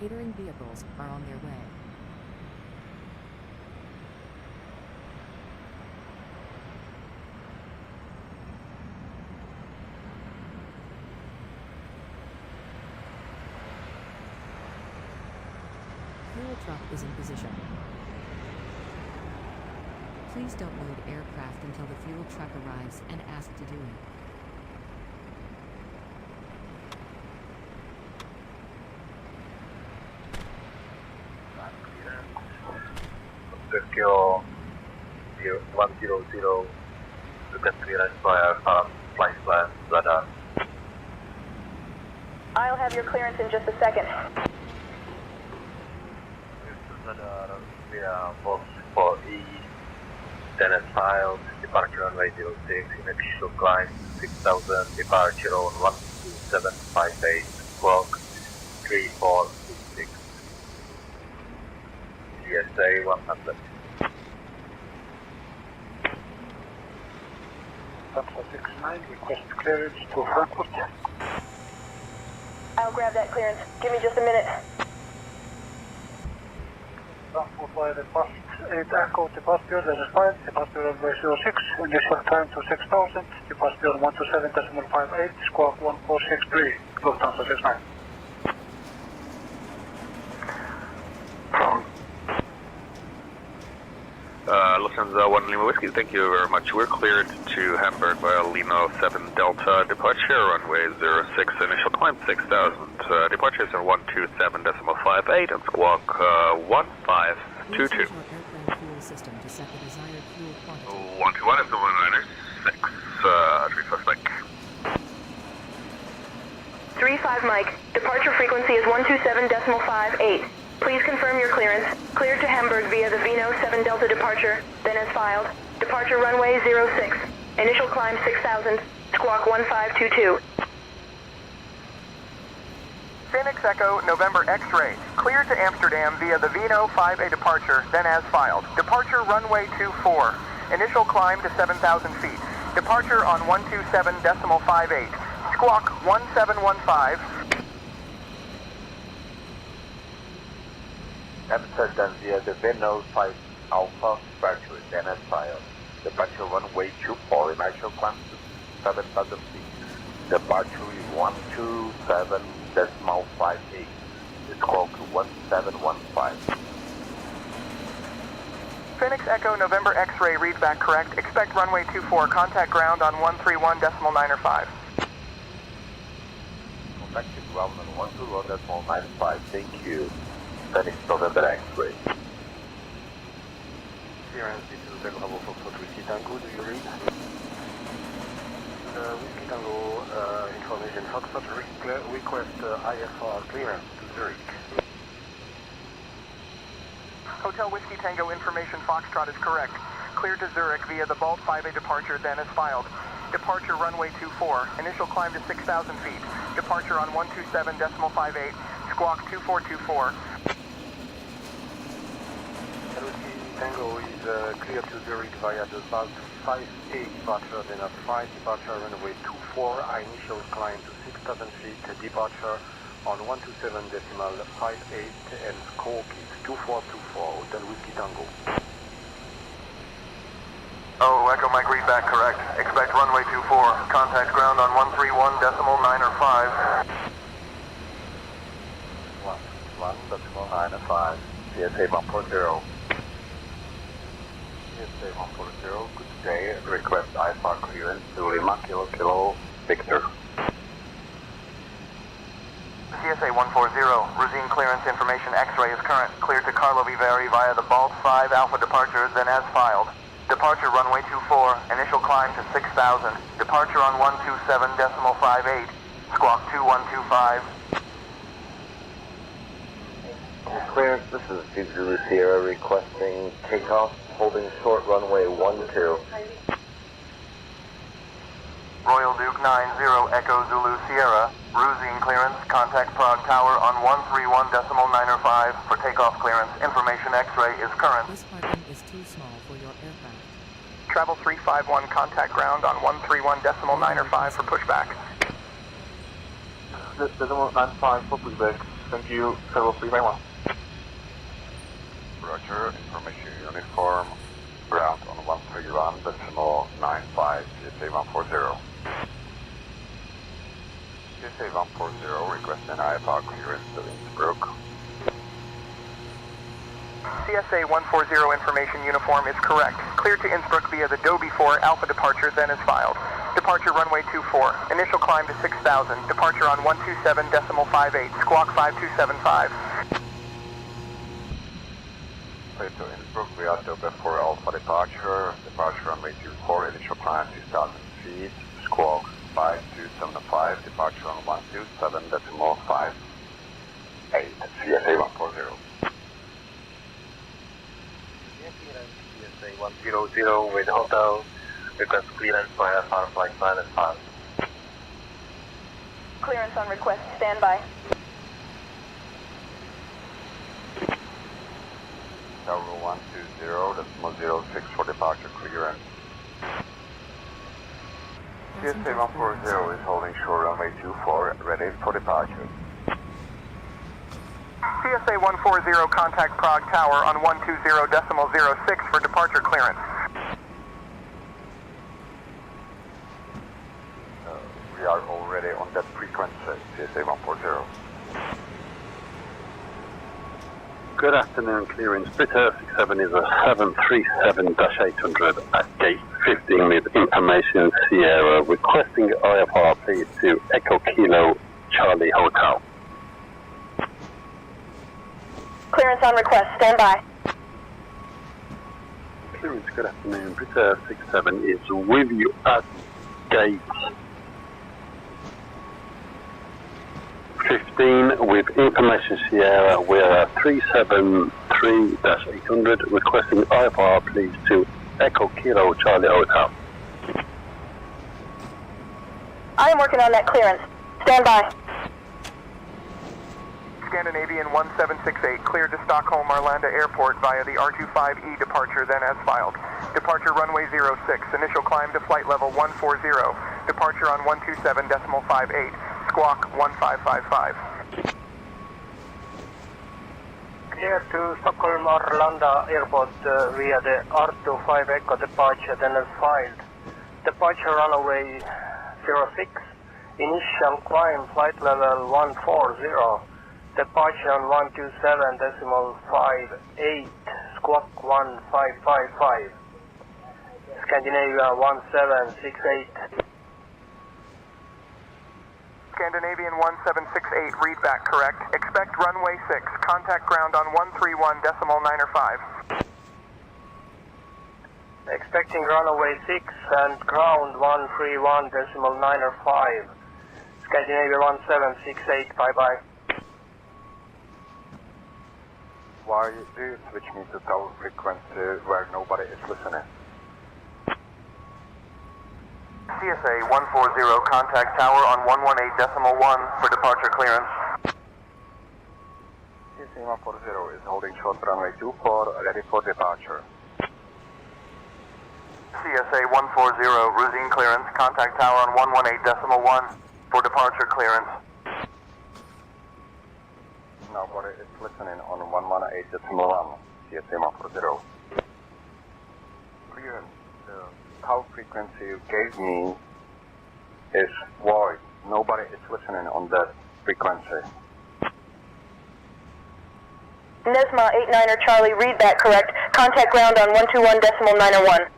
Catering vehicles are on their way. Fuel truck is in position. Please don't load aircraft until the fuel truck arrives and ask to do it. Tokyo 100, look at clearance via flight plan, Rudder. I'll have your clearance in just a second. Rudder via Box 4E, then as filed, departure on runway 06, initial climb 6000, departure on 12758, squawk 3426. GSA 100. Alpha 69, request clearance to Frankfurt. I'll grab that clearance. Give me just a minute. Frankfurt via the past 8 Echo, departure, that is fine. Departure runway 06, initial time to 6000, departure 127.58, squawk 1463, Lufthansa 69. Lufthansa 1 Lima Whiskey, thank you very much. We're cleared to Hamburg via Lima 7 Delta, departure runway 06, initial climb 6000, departures are 127.58 and squawk 1522. Use your airplane fuel system to set the desired fuel quantity. 121 is the 196, tree suspect. 35 Mike. Departure frequency is 127.58. Please confirm your clearance. Cleared to Hamburg via the Vino 7 Delta departure, then as filed. Departure runway 06. Initial climb 6000. Squawk 1522. Phoenix Echo, November X-ray. Cleared to Amsterdam via the Vino 5A departure, then as filed. Departure runway 24. Initial climb to 7,000 feet. Departure on 127.58. Squawk 1715. Amsterdam via the Vino 5 Alpha, departure then as filed. Departure runway 24, initial climb to 7,000 feet. Departure is 127.58. Squawk 1715. Phoenix Echo, November X-ray, read back correct. Expect runway 24, contact ground on 131.905. Contact ground on 121.95, thank you. Phoenix November X-ray. Clearance, this is the Bravo for Whiskey Tango, do you read? Whiskey Tango information, Foxtrot request IFR clearance to Zurich. Hotel Whiskey Tango information, Foxtrot is correct. Cleared to Zurich via the Balt 5A departure, then as filed. Departure runway 24. Initial climb to 6,000 feet. Departure on 127.58. Squawk 2424. Whiskey Tango is cleared to Zurich via the Balt 5A departure, then at 5 departure runway 24. Initial climb to 6,000 feet. Departure on 127.58 and squawk is 2424. Hotel Whiskey Tango. Oh, Echo Mike, read back correct. Expect runway 24. Contact ground on 131.905. 1.905, CSA 140. CSA 140, good day. Request IFR clearance to Lima Kilo Kilo Victor. CSA 140, routine clearance information X-ray is current. Cleared to Karlovy Vary via the Balt 5 Alpha departure, then as filed. Departure runway 24, initial climb to 6,000. Departure on 127.58. Squawk 2125. Clearance, this is Deep Zulu Sierra requesting takeoff, holding short runway 12. Royal Duke 90 Echo Zulu Sierra. Routine clearance, contact Prague Tower on 131.905 for takeoff clearance. Information X-ray is current. This parking is too small for your aircraft. Travel 351, contact ground on 131.905 for pushback. Decimal 95 for pushback. Thank you, 0391. Roger, information uniform, ground on 131.95, GSA 140. GSA 140, requesting IFR clearance to Innsbruck. CSA 140 information uniform is correct. Clear to Innsbruck via the Tobii 4 Alpha departure, then is filed. Departure runway 24. Initial climb to 6,000. Departure on 127.58. Squawk 5275. Clear to Innsbruck via Tobii 4 Alpha departure. Departure runway 24. Initial climb 2,000 feet. Squawk 5275. Departure on 127.58. CSA 140. CSA 100 with hotel. Request clearance via Firefly Pilot 5. Clearance on request. Stand by. Tower 120.06 for departure clearance. CSA 140 is holding short runway 24, ready for departure. CSA 140 contact Prague Tower on 120.06 for departure clearance. We are already on that frequency, CSA 140. Good afternoon, clearance. Britta 67 is a 737-800 at gate 15 with information Sierra, requesting IFR please to Echo Kilo Charlie Hotel. Clearance on request. Stand by. Clearance, good afternoon. Britta 67 is with you at gate 15 with information Sierra. We are 373-800 requesting IFR please to Echo Kilo Charlie Hotel. I am working on that clearance. Stand by. Scandinavian 1768 cleared to Stockholm Arlanda Airport via the R25E departure, then as filed. Departure runway 06. Initial climb to flight level 140. Departure on 127.58. Squawk 1555. Clear to Stockholm Arlanda Airport via the R25 Echo departure, then as filed. Departure runway 06. Initial climb flight level 140. Departure on 127.58. Squawk 1555. Scandinavia 1768. Scandinavian 1768, read back correct. Expect runway 6. Contact ground on 131.95. Expecting runway 6 and ground 131.95. Scandinavia 1768, bye-bye. Why do you switch me to tower frequency where nobody is listening? CSA 140, contact tower on 118.1 for departure clearance. CSA 140 is holding short runway 24, ready for departure. CSA 140, routine clearance, contact tower on 118.1 for departure clearance. Nobody is listening on 118.1, CSA 140. Clearance. Tower frequency you gave me is void. Nobody is listening on that frequency. Nesma 89er Charlie, read that correct. Contact ground on 121.901.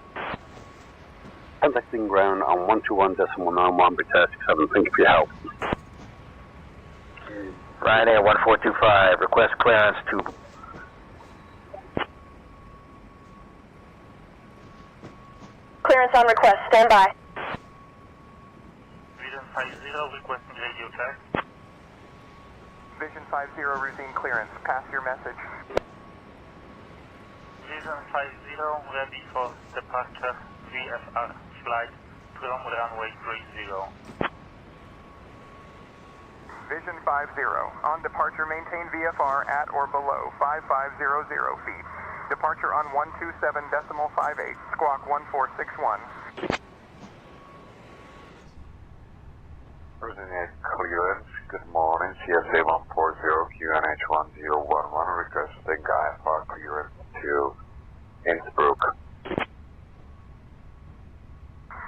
Contacting ground on 121.91 Britta 67. Thank you for your help. Ryanair 1425, request clearance to Clearance on request. Stand by. Vision 50, requesting radio check. Vision 50, routine clearance. Pass your message. Vision 50, ready for departure VFR flight from runway 30. Vision 50, on departure maintain VFR at or below 5500 feet. Departure on 127.58, squawk 1461. Coordinate clearance, good morning, CSA 140, 1011 requesting IFR clearance to Innsbruck.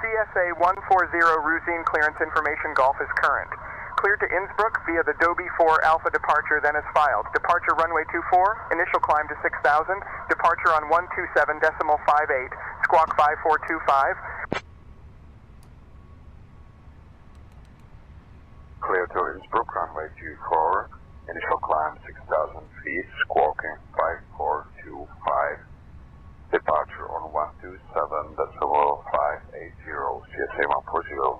CSA 140 routine clearance information Golf is current. Cleared to Innsbruck via the Tobii 4 Alpha departure, then is filed. Departure runway 24, initial climb to 6,000, departure on 127.58, squawk 5425. Clear to Innsbruck, runway 24, initial climb 6,000 feet, squawking 5425. Departure on 127.580, CSA 140.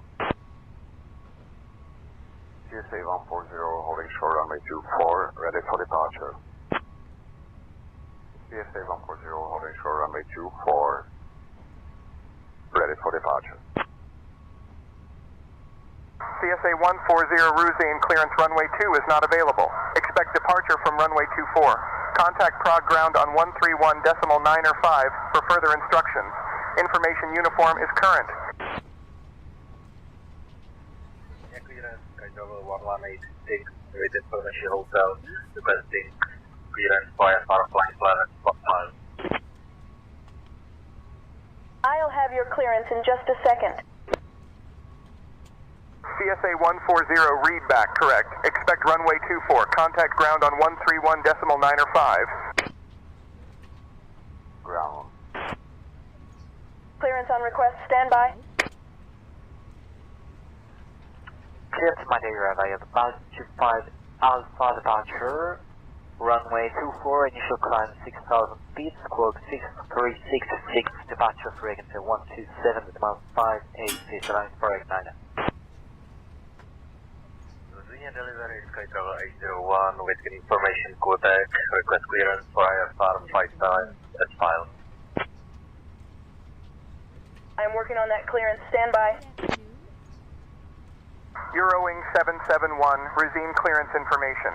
CSA 140, holding short runway 24, ready for departure. CSA 140, holding short runway 24, ready for departure. CSA 140 Ruzine clearance runway 2 is not available. Expect departure from runway 24. Contact Prague ground on 131.9 or 5 for further instructions. Information uniform is current. Clearance, Gaulle 1186, with information hotel, requesting clearance via flying planet stockpile. I'll have your clearance in just a second. CSA 140 read back correct. Expect runway 24. Contact ground on 131.9 or 5. Ground. Clearance on request, stand by. Cleared to Madeira via the altitude 5 Alpha departure, runway 24, initial climb 6,000 feet, squawk 6366, departure frequency 127.58, line for Igniter. Delivery Sky Travel 801 with information codec, request clearance for IFR 5 as filed. I'm working on that clearance, stand by. Eurowing 771, Ruzine clearance information.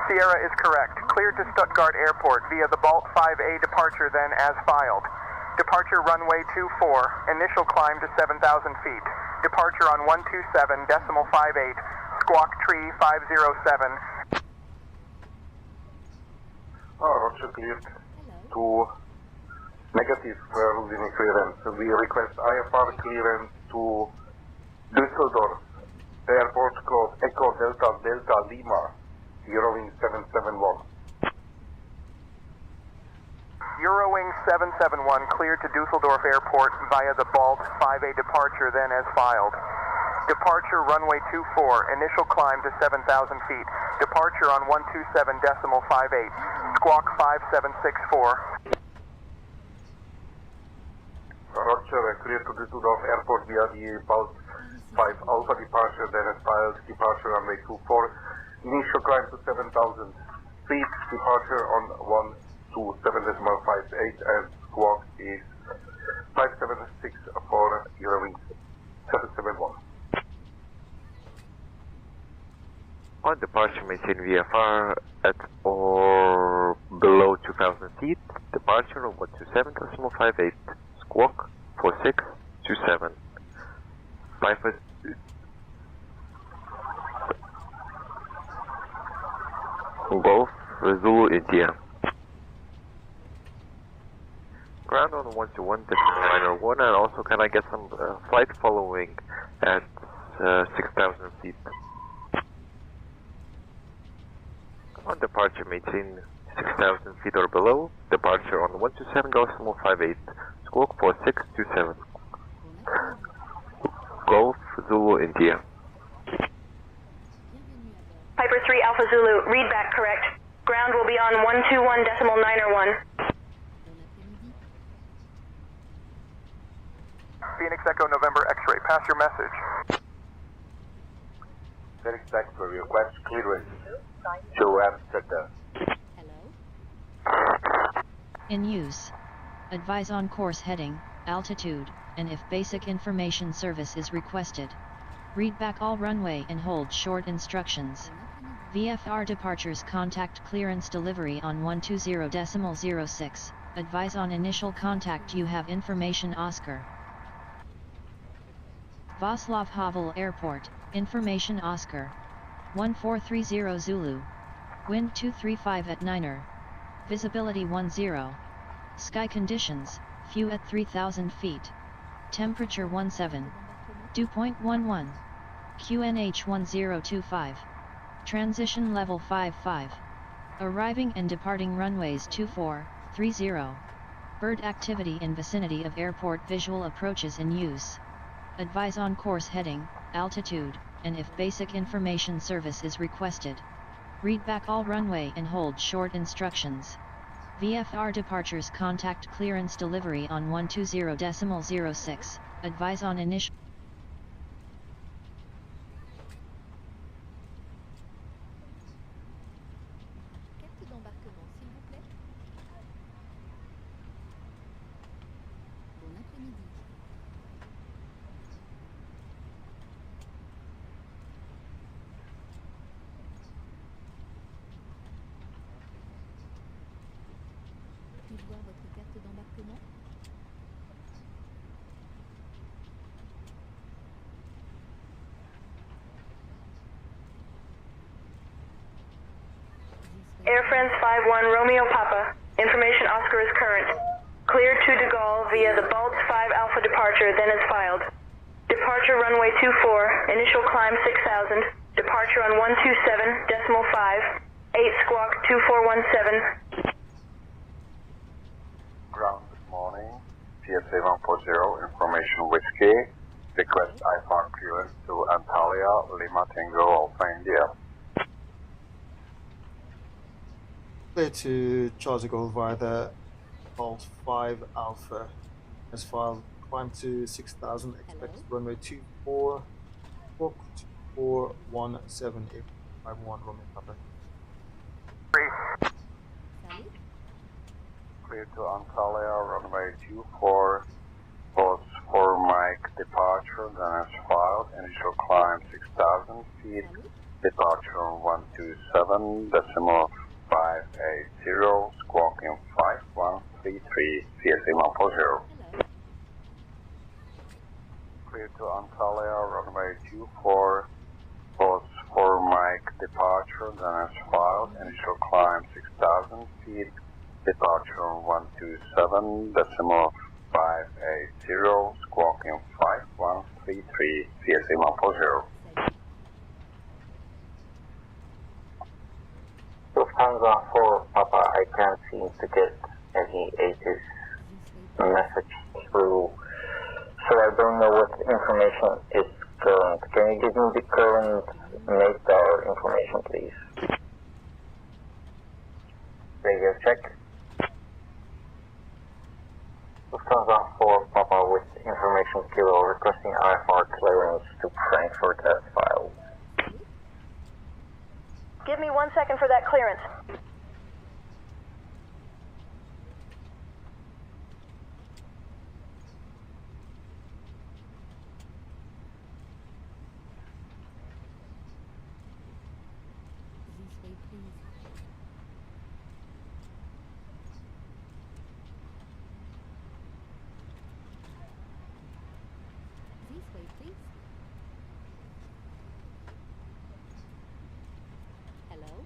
Sierra is correct. Cleared to Stuttgart Airport via the Balt 5A departure, then as filed. Departure runway 24, initial climb to 7,000 feet. Departure on 127.58, squawk tree 507. Roger, cleared to negative Ruzine clearance. We request IFR clearance to Düsseldorf. Airport code Echo Delta Delta Lima, Eurowing 771. Eurowing 771 cleared to Dusseldorf Airport via the Balt 5A departure, then as filed. Departure runway 24, initial climb to 7,000 feet. Departure on 127.58, squawk 5764. Roger, clear to Düsseldorf Airport via the Balt 5 Alpha departure, then as filed. Departure runway 24, initial climb to 7,000 feet. Departure on 127.58 and squawk is 5764, Eurowing 771. On departure, maintain VFR at or below 2,000 feet. Departure of 127.58. Squawk 4627. Golf Zulu India. Ground on 121.901, and also can I get some flight following at 6,000 feet. On departure, maintain 6,000 feet or below. Departure on 127.58. Squawk 4627. Golf Zulu India. Piper 3 Alpha Zulu, read back correct. Ground will be on 121.901. Phoenix Echo November X-ray, pass your message. Phoenix X-ray, request clearance to Amsterdam. In use. Advise on course heading, altitude, and if basic information service is requested. Read back all runway and hold short instructions. VFR departures contact clearance delivery on 120.06. Advise on initial contact you have information Oscar. Václav Havel Airport, information Oscar. 1430 Zulu. Wind 235 at 9er. Visibility 10. Sky conditions, few at 3000 feet. Temperature 17. Dew point 11. QNH 1025. Transition level 55. Arriving and departing runways 24, 30. Bird activity in vicinity of airport. Visual approaches in use. Advise on course heading, altitude, and if basic information service is requested. Read back all runway and hold short instructions. VFR departures. Contact clearance delivery on 120.06. Advise on initial. Carte d'embarquement, s'il vous plaît. Bon après-midi. Puis-je voir votre carte d'embarquement? Air France 51 Romeo Papa. Information Oscar is current. Cleared to de Gaulle via the Balt 5 Alpha departure, then is filed. Departure runway 24, initial climb 6000, departure on 127.5, 8 squawk 2417. Ground, good morning. PSA 140, information whiskey. Request IFR clearance to Antalya, Lima Tango, Alpha India. Clear to Charlie Gold via the Bolt 5 Alpha as filed. Climb to 6000, expect runway 24, 417, 51 Romeo Papa. Clear to Antalya, runway 24, post 4 Mike departure, then as filed. Initial climb 6000 feet, departure 127.580, squawking 5133, CSA 140. Clear to Antalya, runway 24, post 4 Mike departure, then as filed. Initial climb 6000 feet, departure 127.580, squawking 5133, CSA 140. Lufthansa 4 Papa, I can't seem to get any ATIS message through, so I don't know what information is current. Can you give me the current NATAR information, please? Radio check. Lufthansa 4 Papa with information kilo requesting IFR clearance to Frankfurt as filed. Give me 1 second for that clearance. This way, please. This way, please. Hello?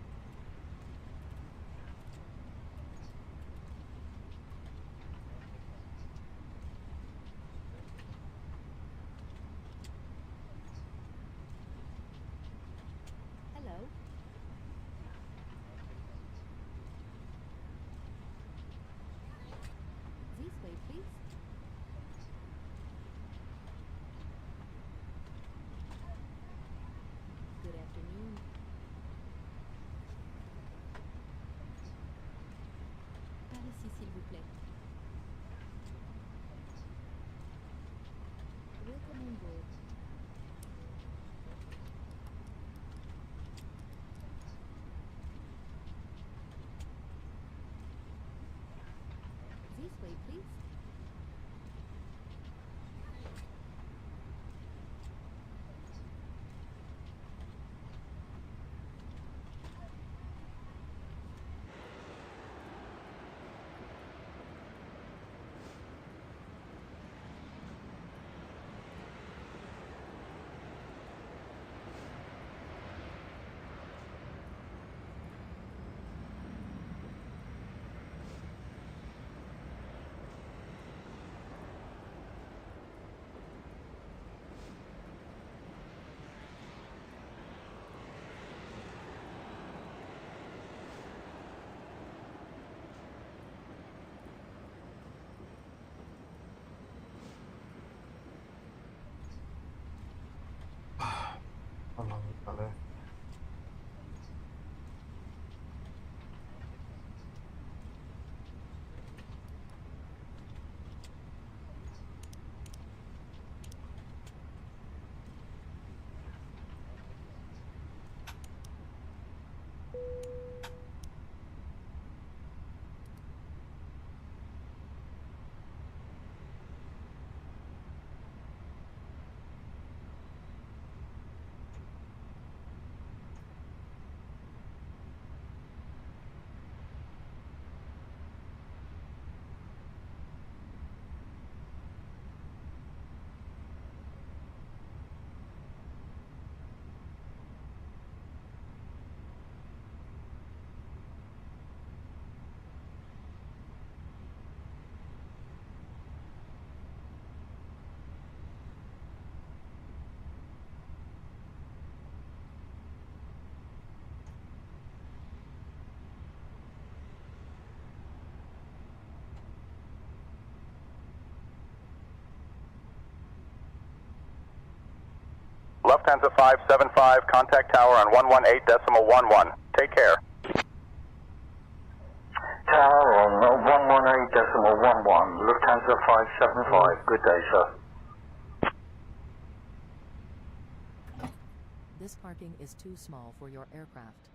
Hello? This way, please. Good afternoon. Par ici, s'il vous plaît. Welcome on board. This way, please. Lufthansa 575, contact tower on 118.11. Take care. Tower on 118.11, Lufthansa 575. Good day, sir. This parking is too small for your aircraft.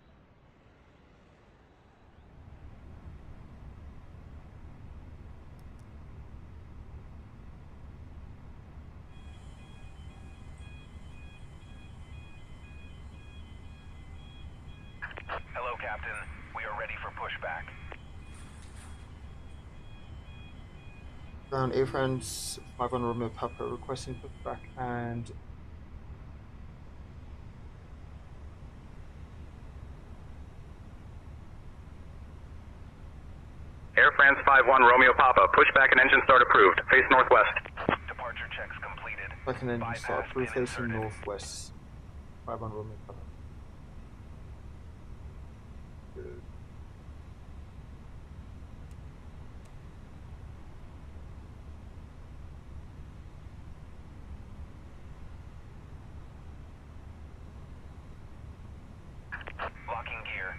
Hello, Captain. We are ready for pushback. Ground A-France 5 Romeo Papa requesting pushback and Air France 5-1 Romeo Papa, pushback and engine start approved. Face northwest. Departure checks completed. back and engine start through facing northwest. 5 Romeo Papa. Good. Locking gear.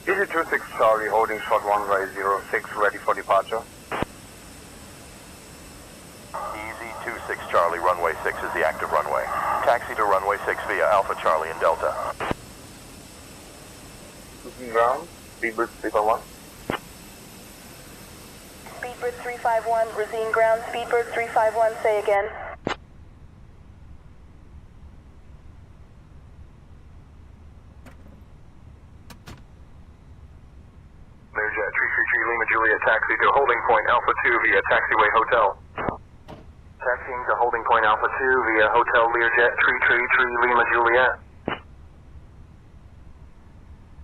Easy 26 Charlie, holding short runway 06, ready for departure. Easy 26 Charlie, runway 6 is the active runway. Taxi to runway 6 via Alpha Charlie and Delta. Looking ground, Speedbird 351. Speedbird 351, Rosine ground, Speedbird 351, say again. Learjet 333 Lima Juliet, taxi to holding point Alpha 2 via taxiway hotel. Taxiing to holding point Alpha 2 via hotel Learjet 333 Lima Juliet.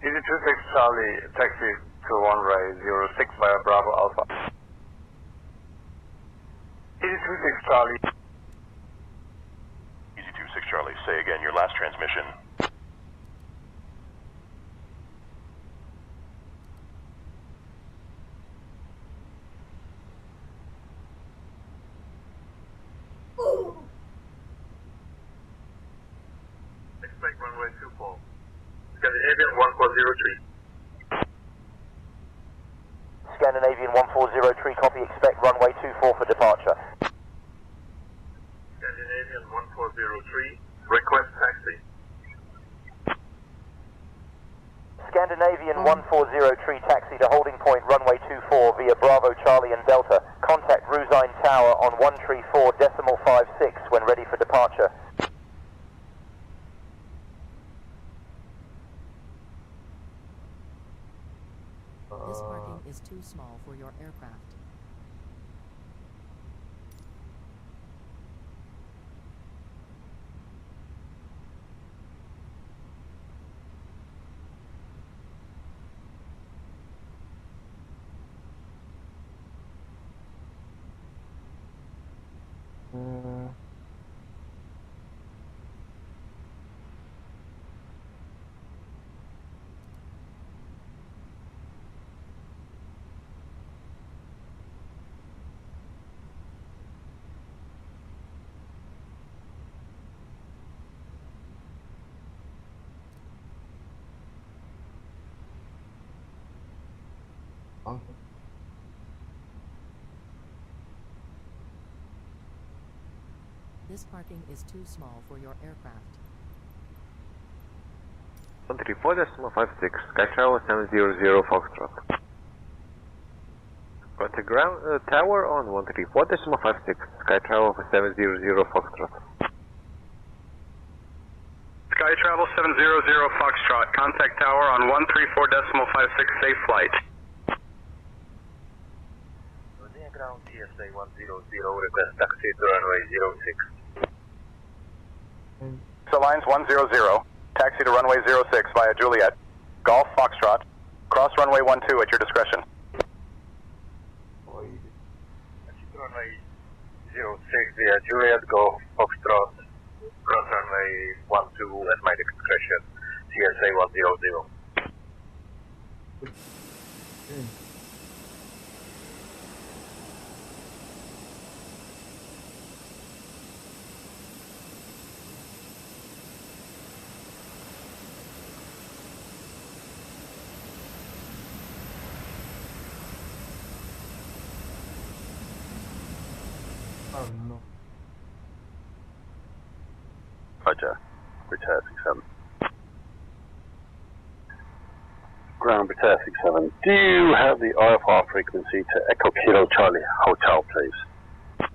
Easy 26 Charlie, taxi to runway 06 via Bravo Alpha. Easy 26 Charlie. Easy 26 Charlie, say again your last transmission. Expect runway 24. Scandinavian 1403. Scandinavian 1403, copy, expect runway 24 for departure. Scandinavian 1403, request taxi. Scandinavian 1403, taxi to holding point runway 24 via Bravo Charlie and Delta. Contact Rosine Tower on 134.56 when ready for departure. This parking is too small for your aircraft. This parking is too small for your aircraft. 134.56, Skytravel 700 Foxtrot. Contact ground tower on 134.56, Skytravel 700 Foxtrot. Skytravel 700 Foxtrot, contact tower on 134.56, safe flight. Ground TSA 100, request taxi to runway 06. Alliance 100, taxi to runway 06 via Juliet. Golf Foxtrot, cross runway 12 at your discretion. Taxi to runway 06 via Juliet, Golf Foxtrot, cross runway 12 at my discretion, TSA 100. Roger. Return 67. Ground Return 67. Do you have the IFR frequency to Echo Kilo Charlie Hotel, please?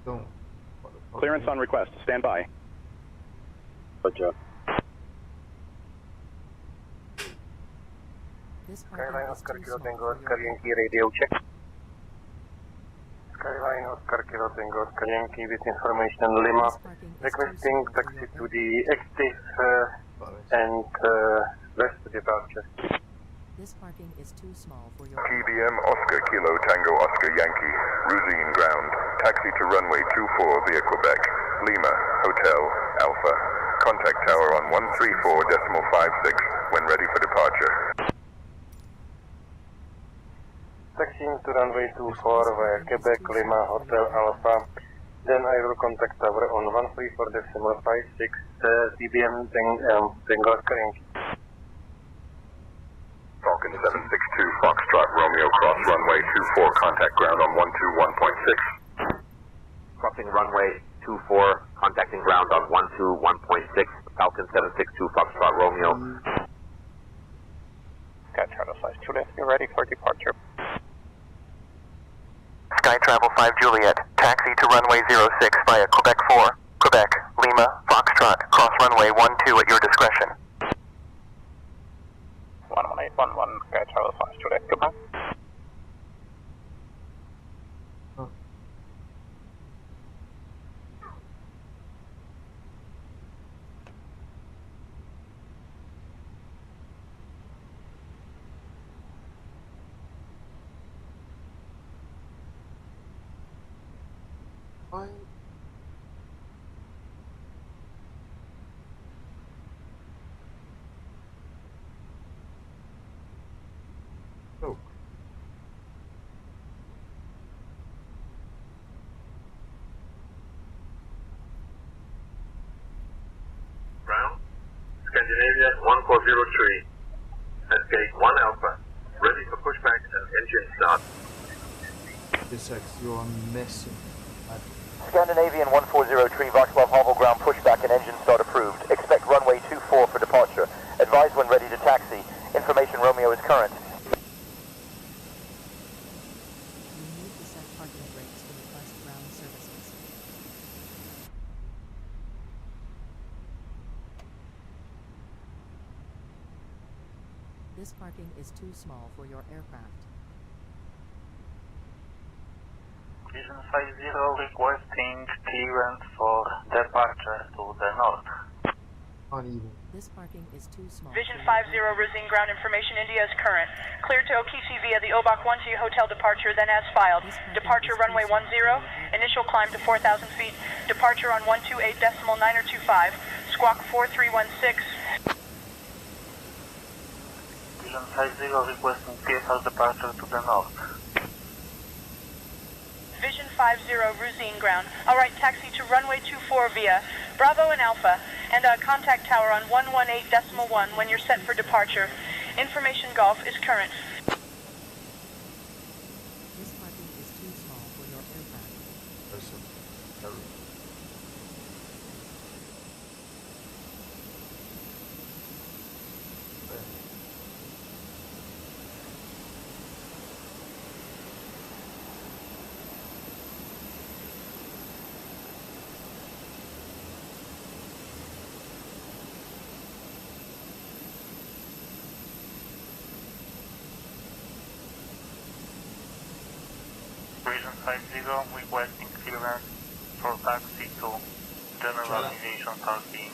Don't. Clearance on request. Stand by. Roger. Skyline Oscar Kilo Tango Oscar Yankee radio check. Skyline Oscar Kilo Tango Oscar Yankee with information Lima. Requesting taxi to the active and west departure. This parking is too small for your... TBM Oscar Kilo Tango Oscar Yankee, Ruzine ground. Taxi to runway 24 via Quebec. Lima, Hotel, Alpha. Contact tower on 134.56 when ready for departure. Taxiing to runway 24 via Quebec, Lima, Hotel, Alpha. Then I will contact tower on 134.56 TBM Tango Oscar Yankee. Falcon 762 Foxtrot Romeo cross runway 24, contact ground on 121.6. Crossing runway 24, contacting ground on 121.6, Falcon 762 Foxtrot Romeo. Sky Travel 5 Juliet, you're ready for departure. Sky Travel 5 Juliet, taxi to runway 06 via Quebec 4, Quebec, Lima, Foxtrot, cross runway 12 at your discretion. 11811, Sky Travel 5 Juliet, goodbye. Bye. Oh. Ground, Scandinavia 1403, at gate 1 Alpha, ready for pushback and engine start. This X, you're messing. Scandinavian 1403, Václav Havel ground pushback and engine start approved. Expect runway 24 for departure. Advise when ready to taxi. Information Romeo is current. You need to set parking brakes to request ground services. This parking is too small for your aircraft. Vision 50 requesting clearance for departure to the north. Uneven. This parking is too small. Vision 50 Rosine ground information India is current. Clear to Okisi via the Obak 12 hotel departure, then as filed. Departure runway 10, initial climb to 4,000 feet. Departure on 128.925. Squawk 4316. Vision 50 requesting TFL departure to the north. Vision 50 Rosine ground. Alright, taxi to runway 24 via Bravo and Alpha, and contact tower on 118.1 when you're set for departure. Information Golf is current. This parking is too small for your aircraft. Vision 50 requesting clearance for taxi to general aviation parking.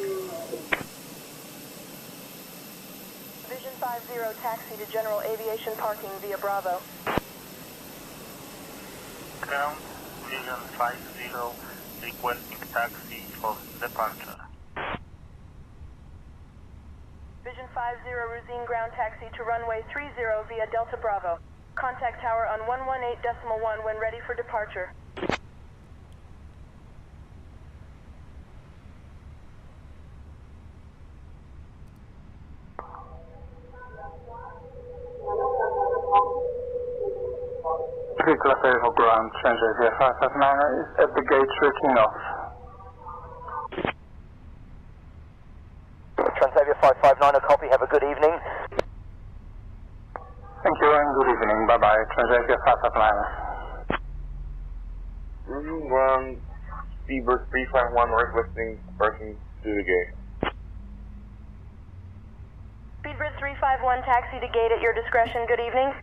Vision 50 taxi to general aviation parking via Bravo. Ground, Vision 50 requesting taxi for departure. Vision 50 Rosine ground taxi to runway 30 via Delta Bravo. Contact tower on 118.1 when ready for departure. LKPR ground, Challenger via 559 is at the gate switching off. Transavia 559, a copy, have a good evening. Thank you and good evening. Bye-bye. Transavia 559. Room 1, Speedbird 351 requesting person to the gate. Speedbird 351, taxi to gate at your discretion. Good evening.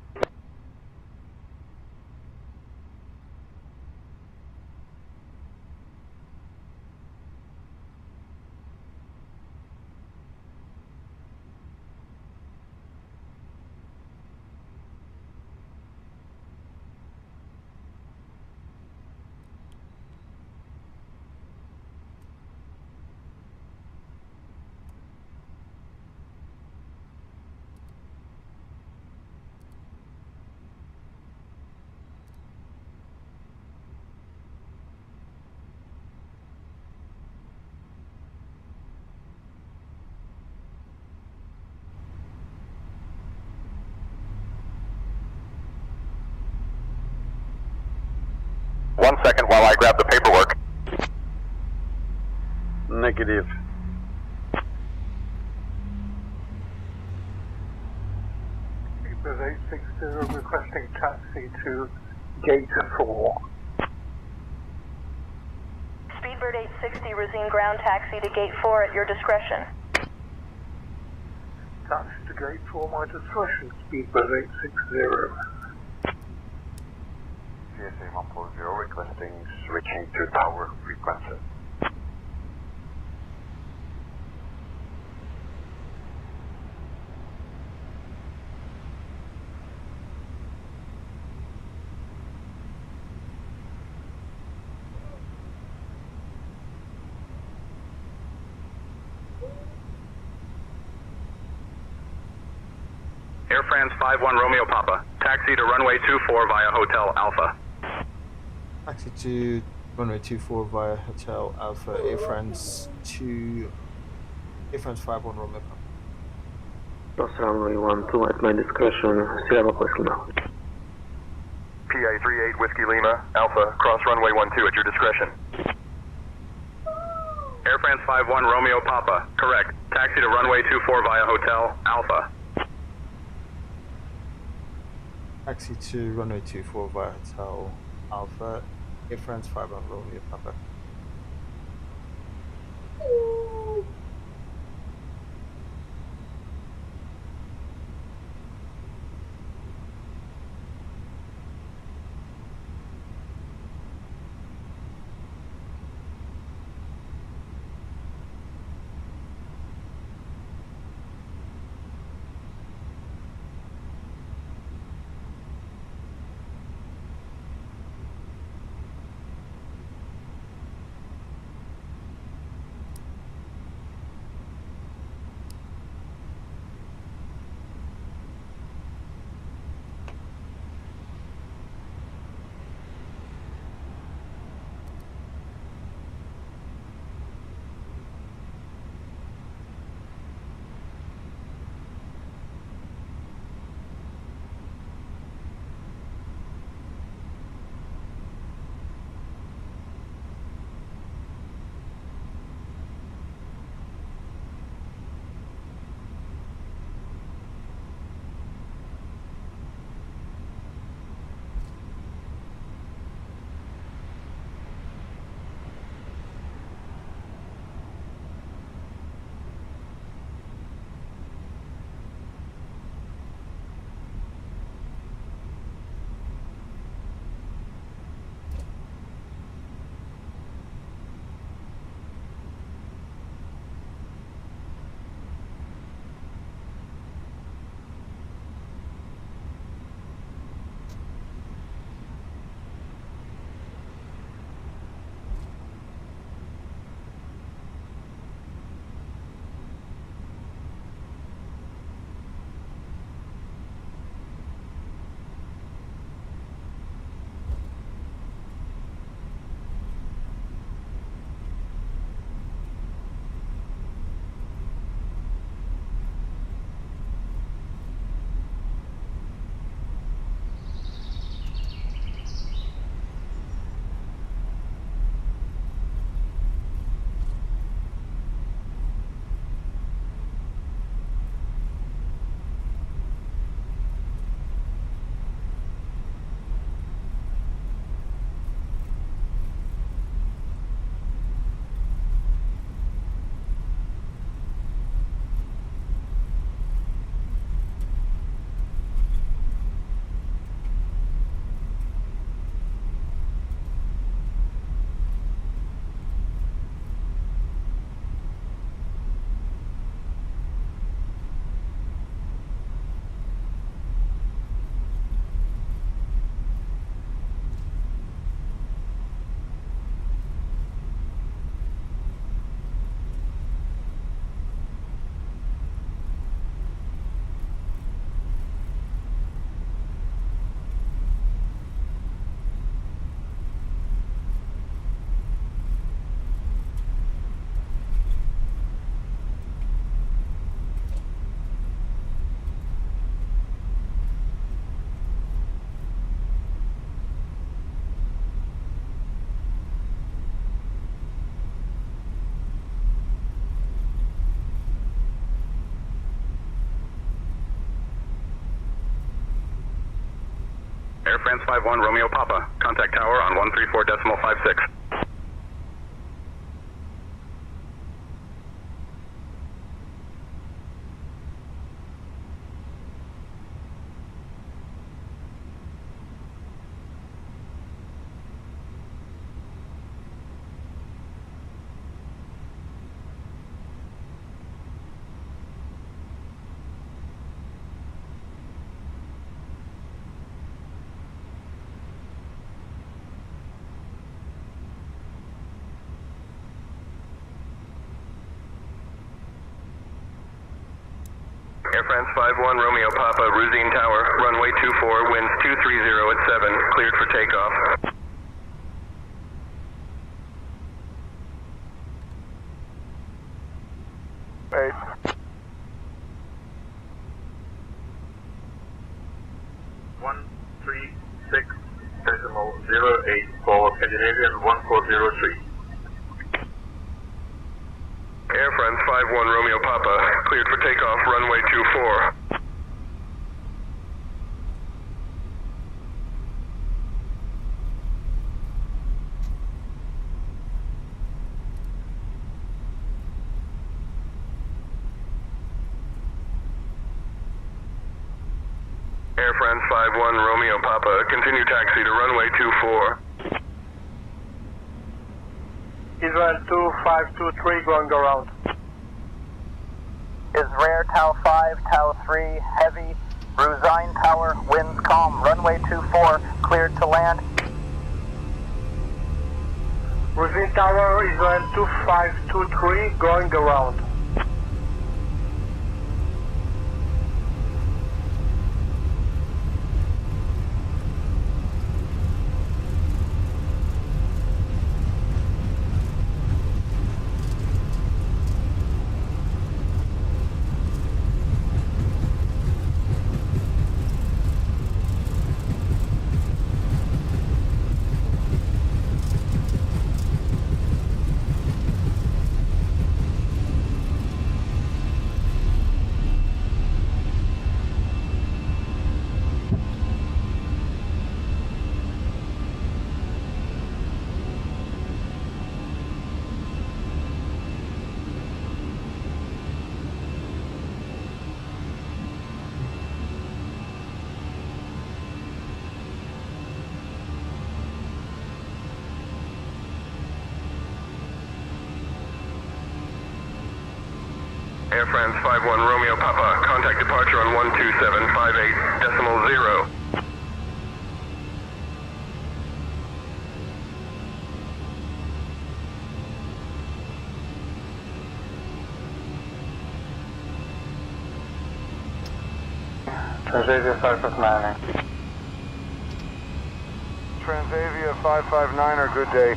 One second while I grab the paperwork. Negative. Speedbird 860 requesting taxi to gate 4. Speedbird 860, Rosine ground taxi to gate 4 at your discretion. Taxi to gate 4, my discretion. Speedbird 860. CSA 140 requesting switching to tower frequency. Air France 51 Romeo Papa, taxi to runway 24 via Hotel Alpha. Taxi to runway 24 via Hotel Alpha, Air France 51 Romeo Papa. Cross runway 12 at my discretion, Sierra Whiskey now. PA 38 Whiskey Lima, Alpha, cross runway 12 at your discretion. Air France 51 Romeo Papa, correct. Taxi to runway 24 via Hotel Alpha. Taxi to runway 24 via Hotel Alpha, Air France 51 Romeo Papa. France 51 Romeo Papa. Contact tower on 134.56. Air France 51 Romeo Papa, Ruzine Tower, runway 24, winds 230 at 7, cleared for takeoff. Eight. One 136.08 for Scandinavian 1403. Air France 51 Romeo Papa, cleared for takeoff, runway 24. Air France 51 Romeo Papa, continue taxi to runway 24. Israel 2523 going around. Israel Tau 5, Tau 3, heavy, Ruzine Tower, winds calm, runway 24, cleared to land. Ruzine Tower, Israel 2523 going around. Air France 51 Romeo Papa, contact departure on 12758.0. Transavia 559er. Transavia 559er, good day.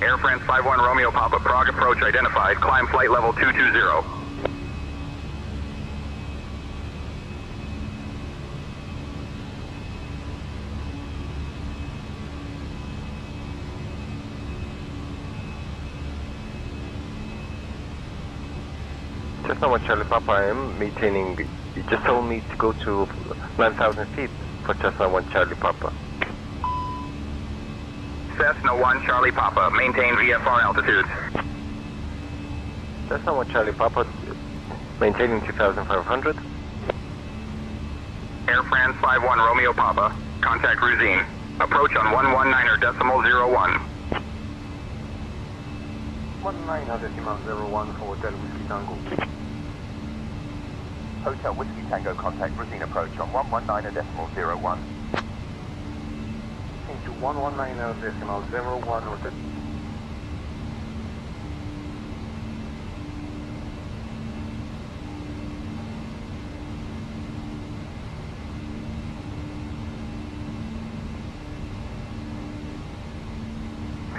Air France 51 Romeo Papa, Prague approach identified. Climb flight level 220. Just know what Charlie Papa I am maintaining. You just told me to go to 9,000 feet for Cessna 1 Charlie Papa. Cessna 1 Charlie Papa, maintain VFR altitudes. Cessna 1 Charlie Papa, maintaining 2,500. Air France 51 Romeo Papa, contact Ruzine. Approach on 119.01. 19.01 for Hotel Whiskey Tango. Hotel Whiskey Tango, contact Ruzine approach on 119.01. Into 119.01 Hotel. Hotel 119.01,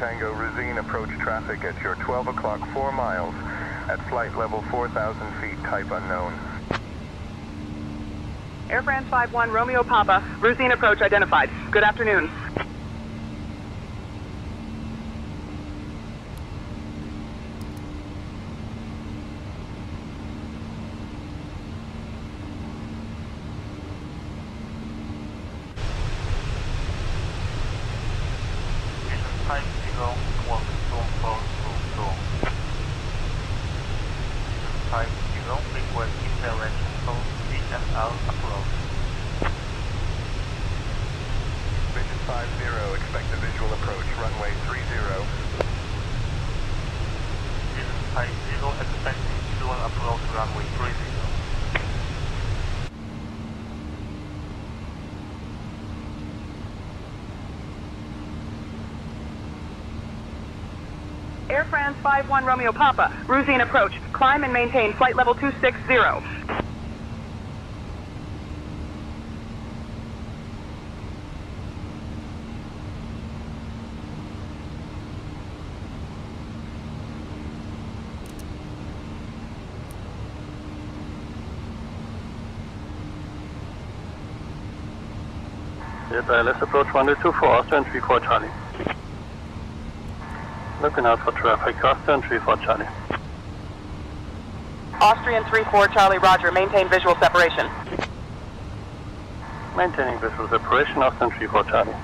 Tango, Ruzine, approach traffic at your 12 o'clock 4 miles at flight level 4,000 feet, type unknown. Air France 51, Romeo Papa, Ruzine approach identified. Good afternoon. Air France 51 Romeo Papa, Ruzine approach. Climb and maintain flight level 260. Let's approach 1224, Austrian 34 Charlie. Looking out for traffic, Austrian 34 Charlie. Austrian 34 Charlie, roger. Maintain visual separation. Maintaining visual separation, Austrian 34 Charlie.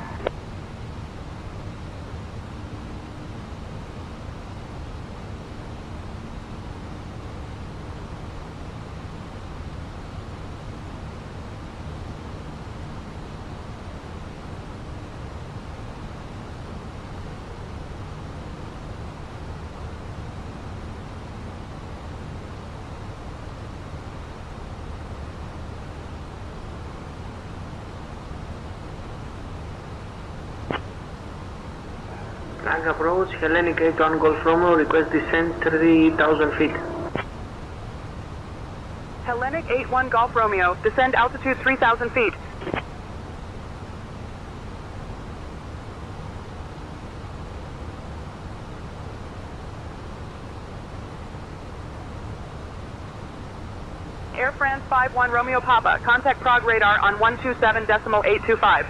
Prague approach, Hellenic 81 Golf Romeo, request descent 30,000 feet. Hellenic 81 Golf Romeo, descend altitude 3,000 feet. Air France 51 Romeo Papa, contact Prague radar on 127.825.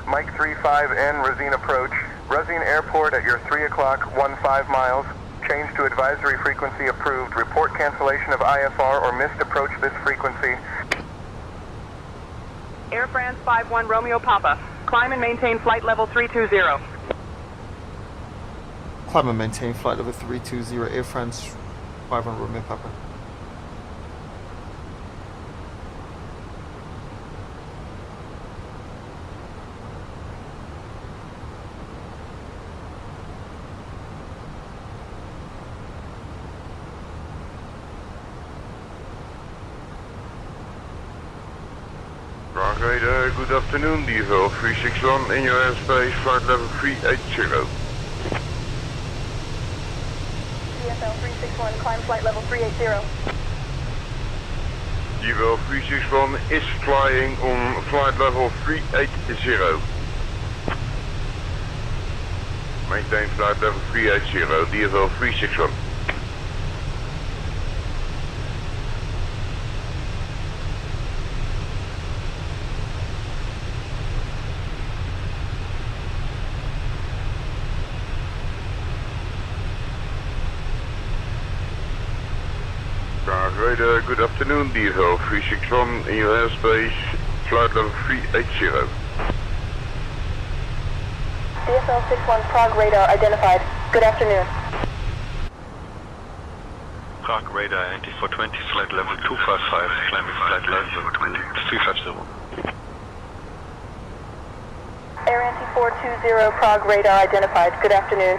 Mike 35N, Ruzine approach. Ruzine Airport at your 3 o'clock 15 miles. Change to advisory frequency approved. Report cancellation of IFR or missed approach this frequency. Air France 51 Romeo Papa, climb and maintain flight level 320. Climb and maintain flight level 320, Air France 51 Romeo Papa. Radar, good afternoon, Devo 361 in your airspace, flight level 380. DFL 361, climb flight level 380. Devo 361 is flying on flight level 380. Maintain flight level 380, DFL 361. Radar, good afternoon, DFL 361 in your airspace, flight level 380. DFL 61 Prague radar identified. Good afternoon. Prague radar 9420, flight level 255, climbing flight level 350. Air Anti 420 Prague radar identified. Good afternoon.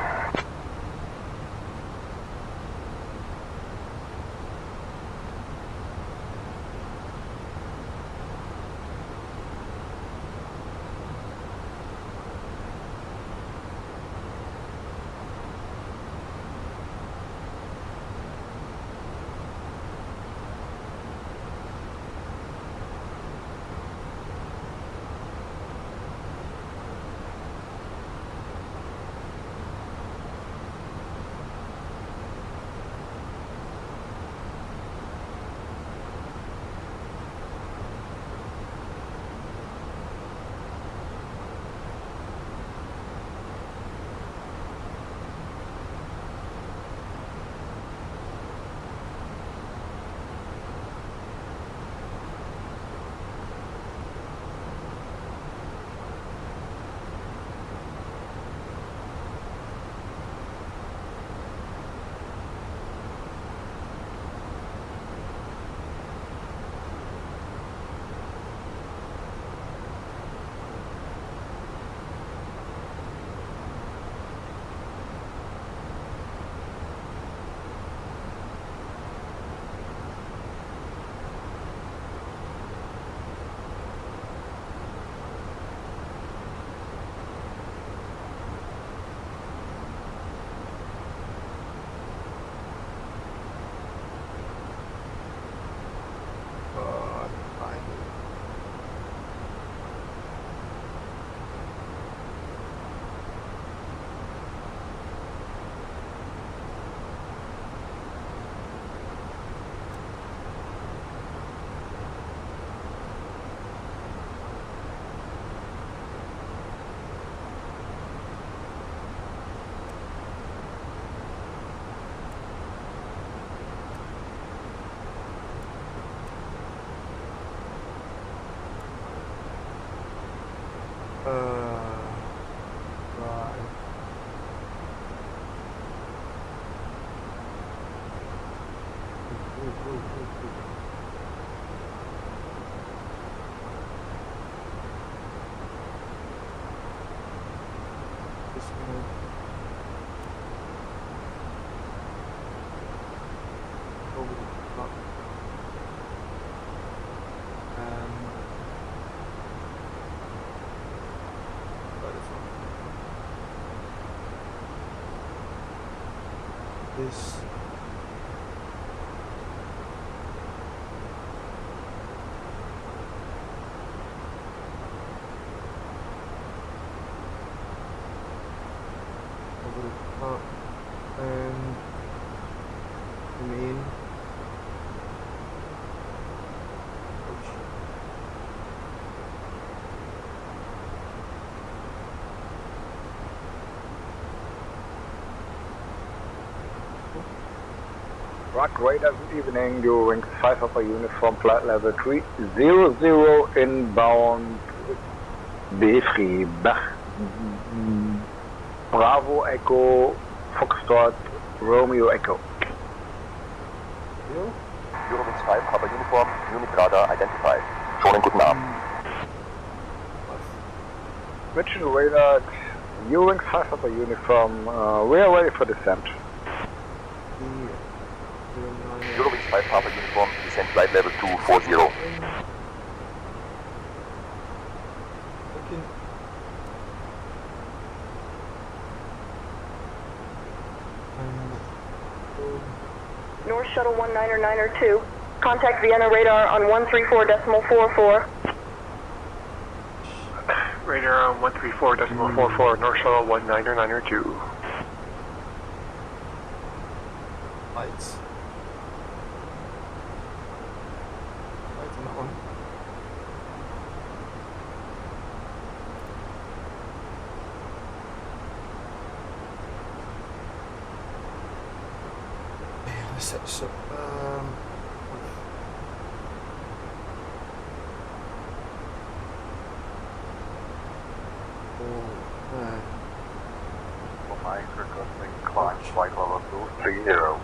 Right. This one. Over the top. This over the top and main. Prague radar, good evening, during 5 upper uniform flight level 300 inbound Befri, Bravo Echo, Foxtrot, Romeo Echo. Eurowings 5 Papa Uniform, unit radar identified. Schönen guten Abend. Mission radar, Eurowings 5 upper uniform, we are ready for descent. Eurowings 5 Papa Uniform, descent flight level 240. North Shuttle 199er2. Contact Vienna radar on 134.44. Radar on 134.44, North Shuttle 199er2. Lights. Lights on that one. Yeah, let's set this up. Mike, requesting climb flight level 230.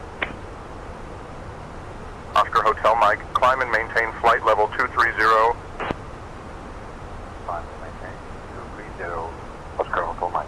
Oscar Hotel Mike, climb and maintain flight level 230. Climb and maintain 230. Oscar Hotel Mike.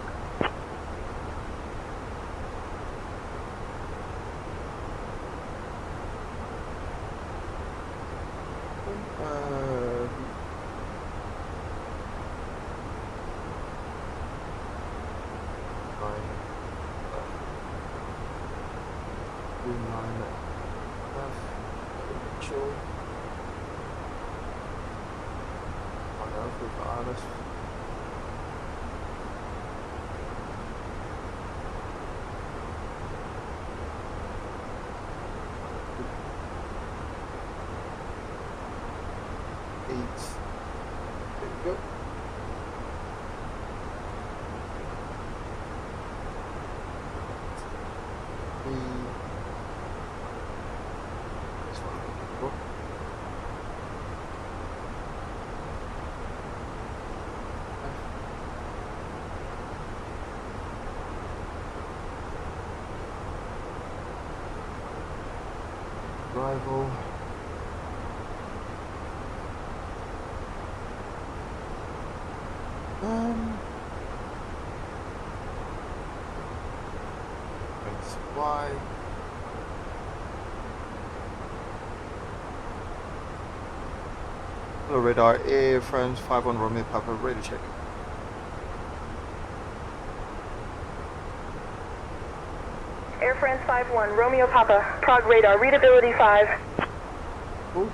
Arrival. Supply. Hello radar, Air France 51 Romeo Papa, radio check. Air France 51, Romeo Papa, Prague radar, readability 5. Ooh.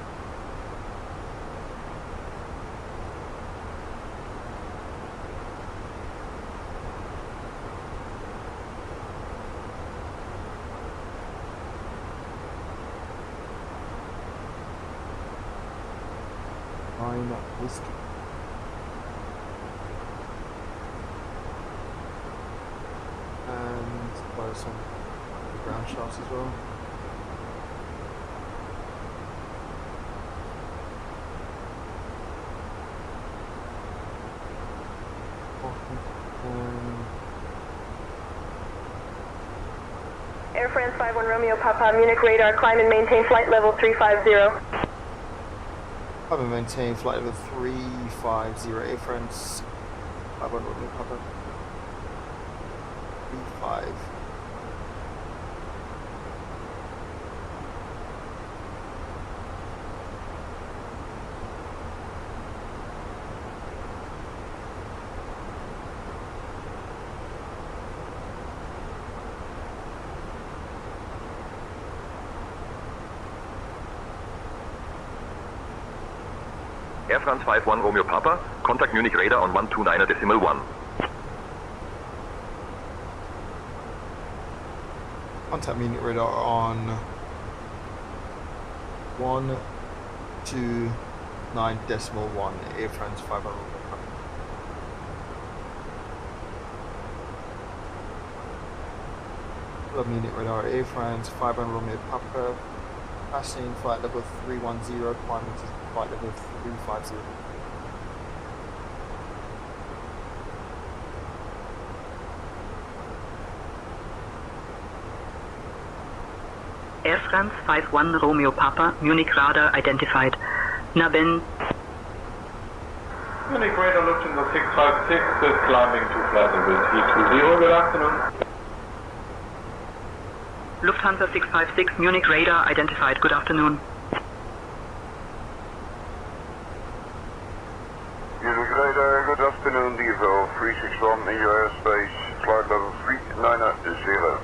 Whiskey. And supply some ground shots as well. Air France 51 Romeo Papa, Munich radar, climb and maintain flight level 350. Climb and maintain flight level 350, Air France 51 Romeo Papa. 35. Air France 51 Romeo Papa, contact Munich radar on 129.1. Contact Munich radar on 129.1, Air France 51 Romeo Papa. Munich radar, Air France 51 Romeo Papa, passing flight level 310, climbing to flight level 350. Air France 51 Romeo Papa, Munich radar identified. Naben. Munich radar Lufthansa 656 is climbing to flight level 320. Good afternoon. Lufthansa 656, Munich radar identified. Good afternoon. Munich radar, good afternoon, DFL 361 in your airspace, flight level 390.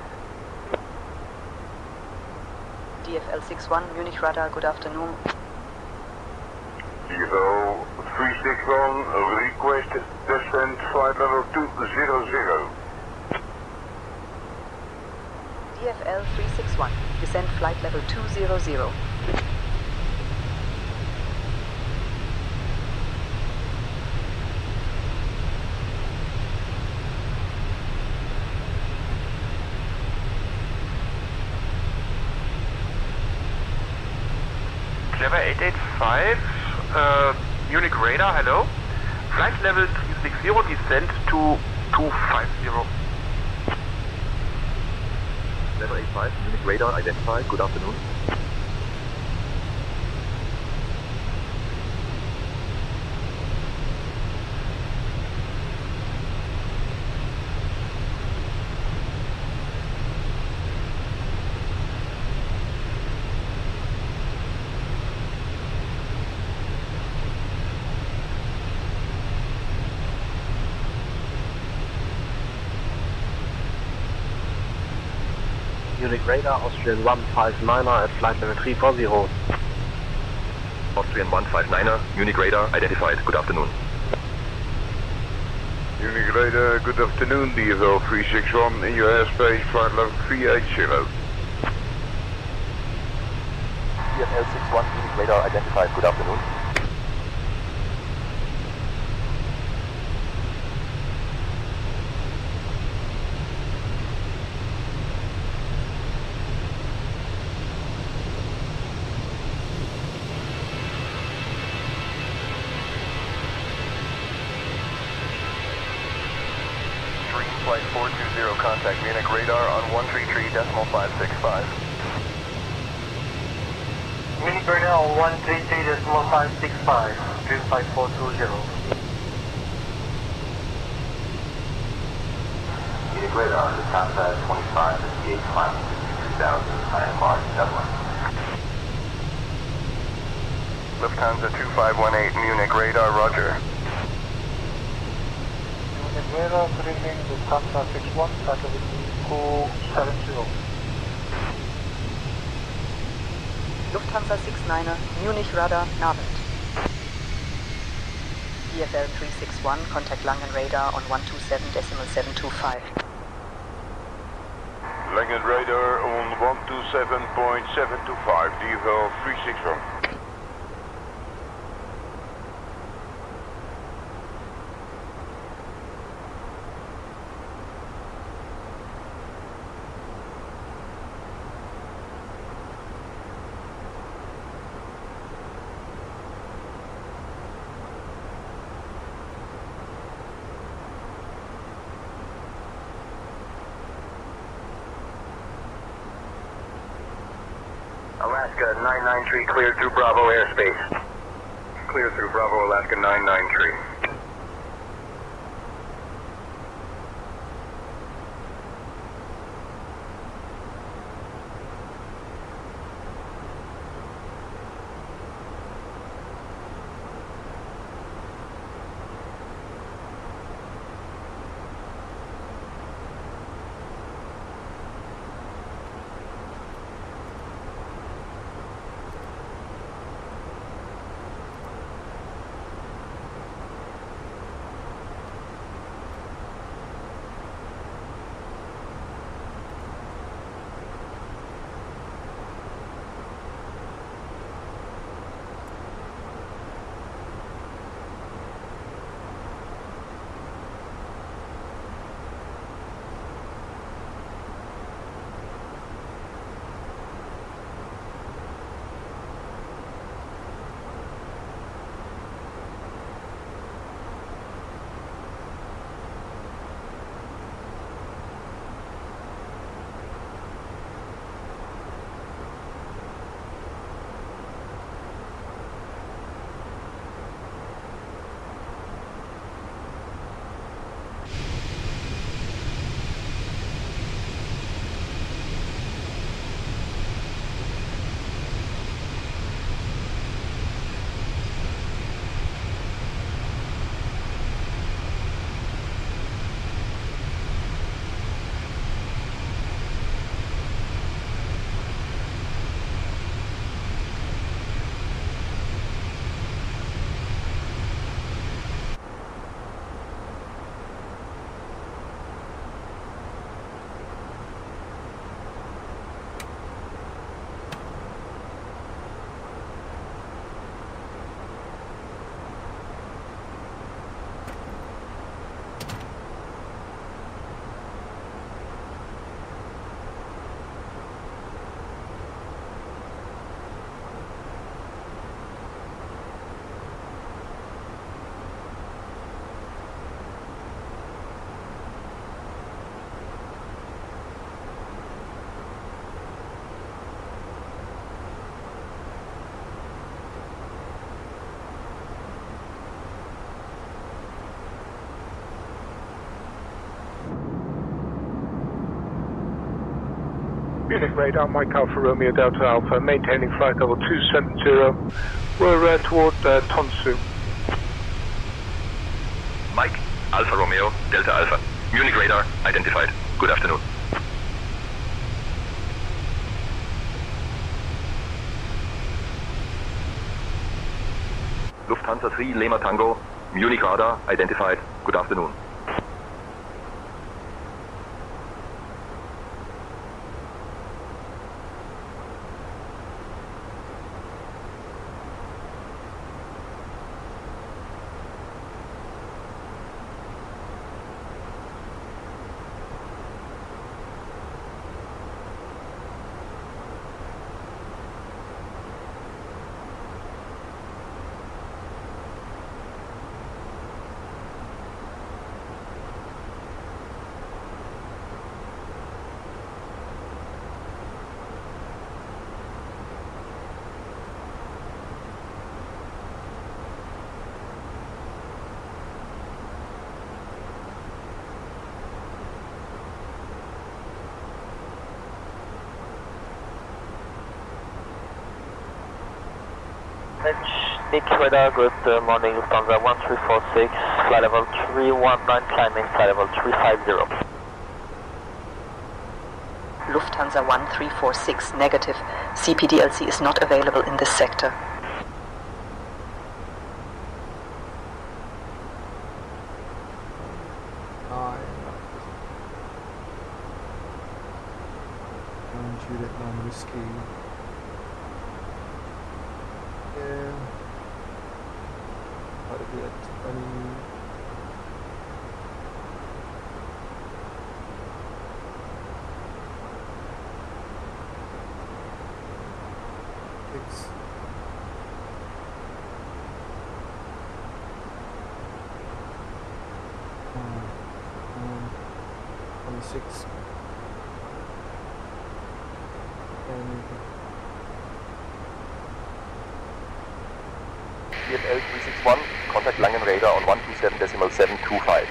DFL 61, Munich radar, good afternoon. DFL 361, request descent flight level 200. DFL 361, descent flight level 200. Clever 885, Munich radar, hello. Flight level 360, descent to 250. Clever 85, Munich radar identified. Good afternoon. Munich radar, Austrian 159er at flight level 340. Austrian 159er, Munich radar identified. Good afternoon. Munich radar, good afternoon, DFL 361 in your airspace, flight level 380. DFL 61, Munich radar identified. Good afternoon. Flight 420, contact Munich radar on 133.565. Munich radar on 133.565, trim flight 420. Munich radar, Lufthansa 25 58 climbing to 3000, IFR Dublin. Lufthansa 2518, Munich radar, roger. Munich radar, good evening, Lufthansa 61, flight level 270. Lufthansa 69er, Munich radar, Nabend. DFL 361, contact Langen radar on 127.725. Langen radar on 127.725, DFL 361. Alaska 993 cleared through Bravo airspace. Clear through Bravo, Alaska 993. Munich radar, Mike Alpha Romeo Delta Alpha, maintaining flight level 270. We're toward Tonsu. Mike, Alpha Romeo, Delta Alpha. Munich radar identified. Good afternoon. Lufthansa 3 Lima Tango, Munich radar identified. Good afternoon. Nick radar, good morning, Lufthansa 1346, flight level 319, climbing flight level 350. Lufthansa 1346, negative. CPDLC is not available in this sector. Juliet non-whiskey. Yeah. How to be at 20. Six. 26. And CFL 361, contact Langen radar on 127.725.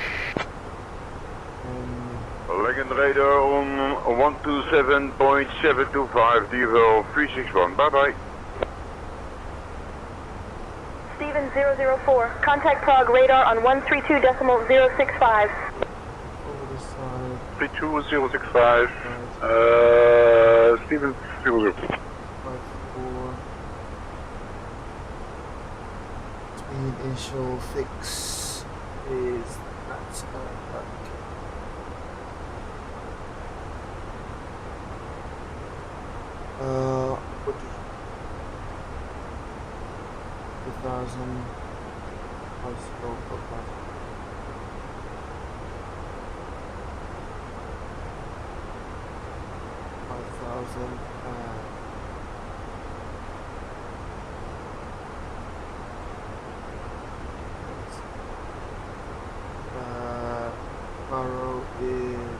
Langen radar on 127.725, DVL 361, bye bye. Steven 004, contact Prague radar on 132.065. 32065, Steven 00. Speed initial fix is that. What do you 2000 let's go for that. Barrow is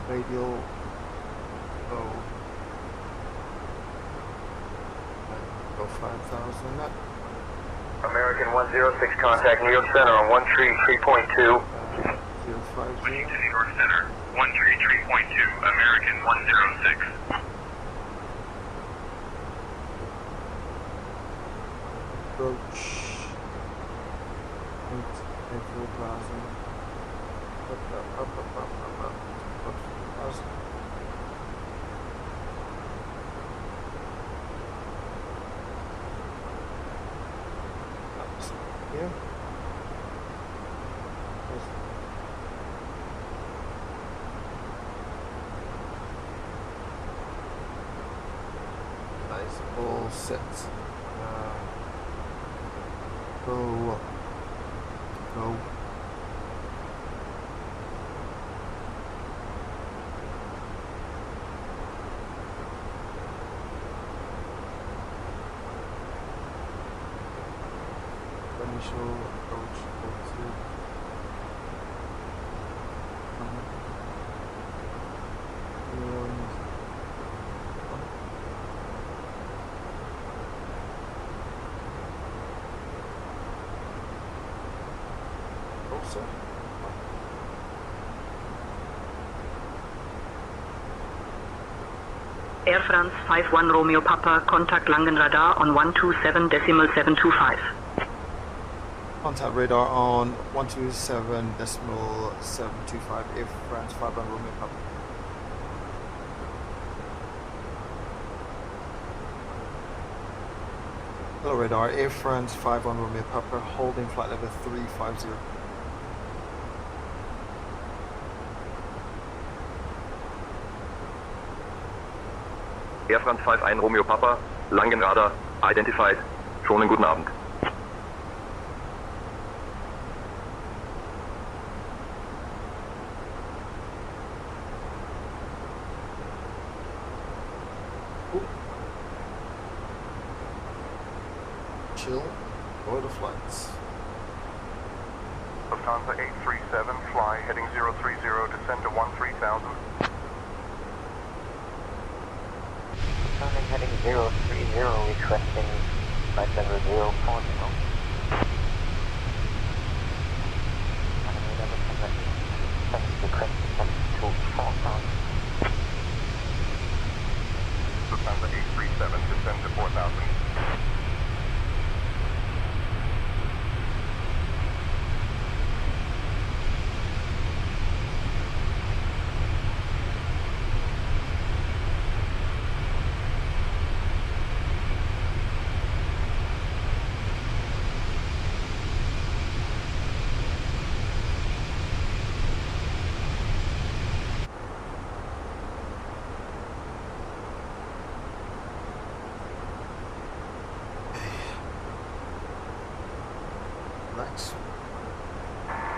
radial go 5,000 net. American 106, contact New York Center on 133.2. 050. New York Center, 133.2, American 106. Approach 4,000. Up. 4,000. Here. Nice, all set. Go. Initial approach to also Air France 51 Romeo Papa, contact Langen radar on 127.725. Contact radar on 127.725 if France 51 Romeo Papa. Hello radar, Air France 51 Romeo Papa, holding flight level 350. Air France 51 Romeo Papa, Langen radar, identified. Schon einen guten Abend. Chill, order flights. Lufthansa 837, fly heading 030, descend to 13,000. Heading 030, requesting flight level 040. Requesting descent to 4,000. Lufthansa 837, descend to 4,000.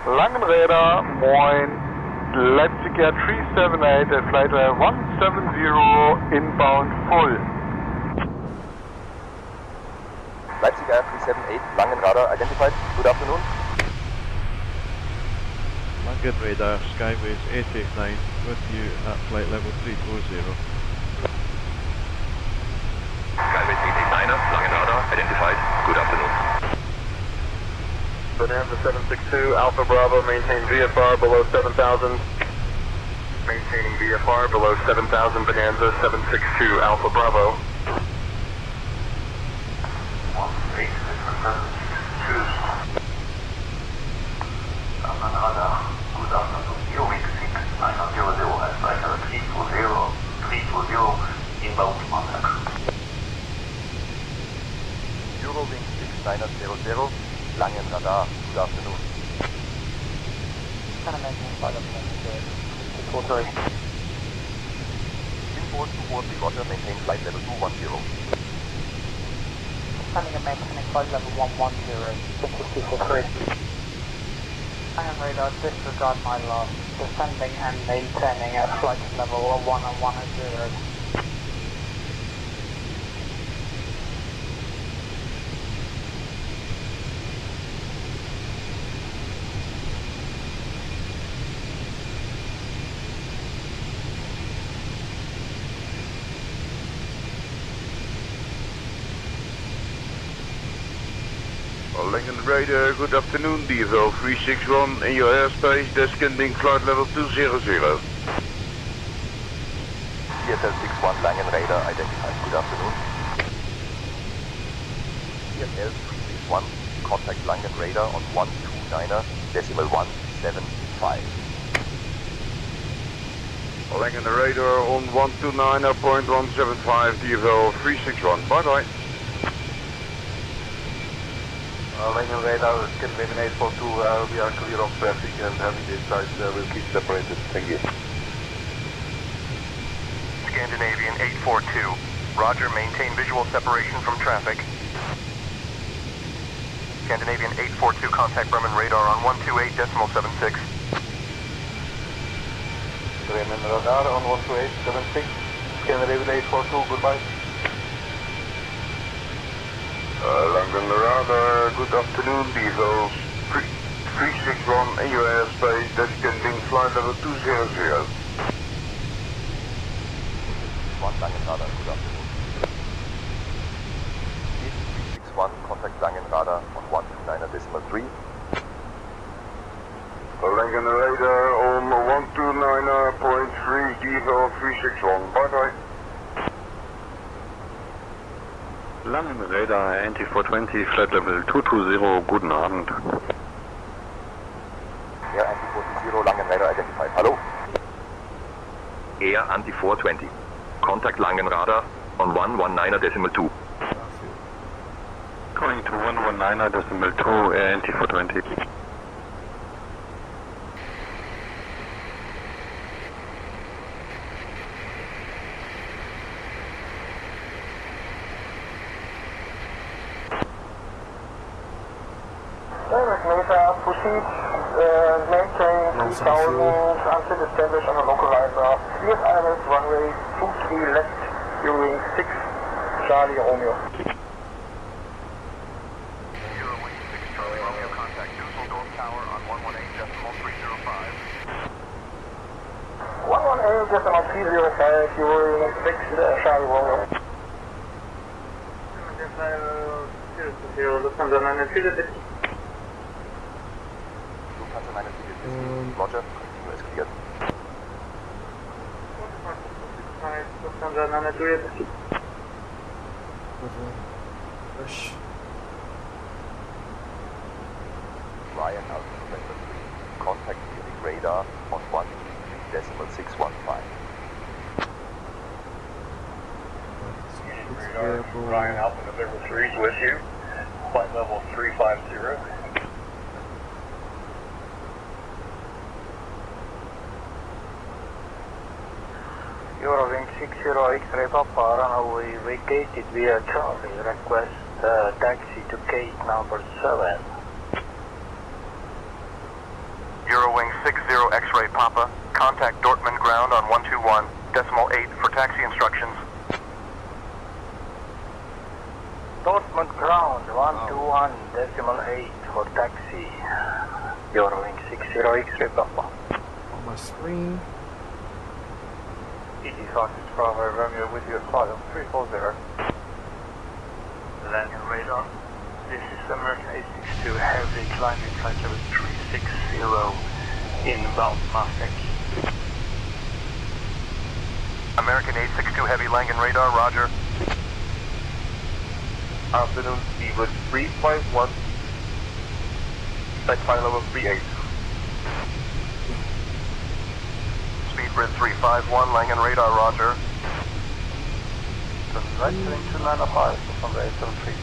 Langen radar, moin. Leipzig Air 378 at flight level 170 inbound full. Leipzig Air 378, Langen radar, identified. Good afternoon. Langen radar, Skyways 889, with you at flight level 340. Skyways 889, Langen radar, identified. Good afternoon. Bonanza 762, Alpha Bravo, maintain VFR below 7,000. Maintaining VFR below 7,000, Bonanza 762, Alpha Bravo. Eurowing 6900, Langen Radar, good afternoon. Inboard toward the Rudder, maintain flight level 210. Standing and maintaining flight level 110, 243. Langen radar, disregard my loss. Descending and maintaining at flight level 110. Langen radar, good afternoon, Devo 361 in your airspace, descending flight level 200. CSL 61 Langen radar, identified, good afternoon. CSL 361, contact Langen radar on 129.175. Langen radar on 129.175, Devo 361, bye bye. Langen radar, Scandinavian 842, we are clear of traffic and having this side will keep separated. Thank you. Scandinavian 842, roger, maintain visual separation from traffic. Scandinavian 842, contact Bremen radar on 128.76. Bremen radar on 128.76. Scandinavian 842, goodbye. Langen radar, good afternoon, Devo 361 in your airspace, descending flight level 200. Langen radar, good afternoon. 361, contact Langen radar on 129.3. Langen radar on 129.3, Devo 361, bye bye. Langen radar, NT420, flight level 220, guten Abend. Air NT420, Langen radar identified, hello. Air Anti-420. Contact Langen radar on 119.2. Going to 119.2, Air NT420. Direct Mesa, proceed, maintain 3000 until established on a localizer. US Islands, runway 23 left, during 6, Charlie Romeo. Eurowing 6 Charlie Romeo, contact Dusseldorf Tower on 118.305. 118.305, Eurowing 6, Charlie Romeo. Lufthansa 940. Roger, continue as cleared. Lufthansa 940. Push. Ryan Alpha November 3, contact Munich radar on 133.615. Ryan Alpha November 3 is with you. Flight level 350. Eurowing 60 X-ray Papa, runway vacated via Charlie. Request taxi to gate number 7. Eurowing 60 X-ray Papa, contact Dortmund ground on 121.8 for taxi instructions. Dortmund ground 121.8 for taxi. Eurowing 60 X-ray Papa. On my screen. Yeticaster Bravo Romeo with you at flight level 340. Landing radar. This is American 862 Heavy climbing flight level 360 inbound Mastek. American 862 Heavy Langen radar, roger. Afternoon, speedbird 351. Flight flight level 38. Speedbird 351, Langen radar, roger. Right heading 295 from the 873.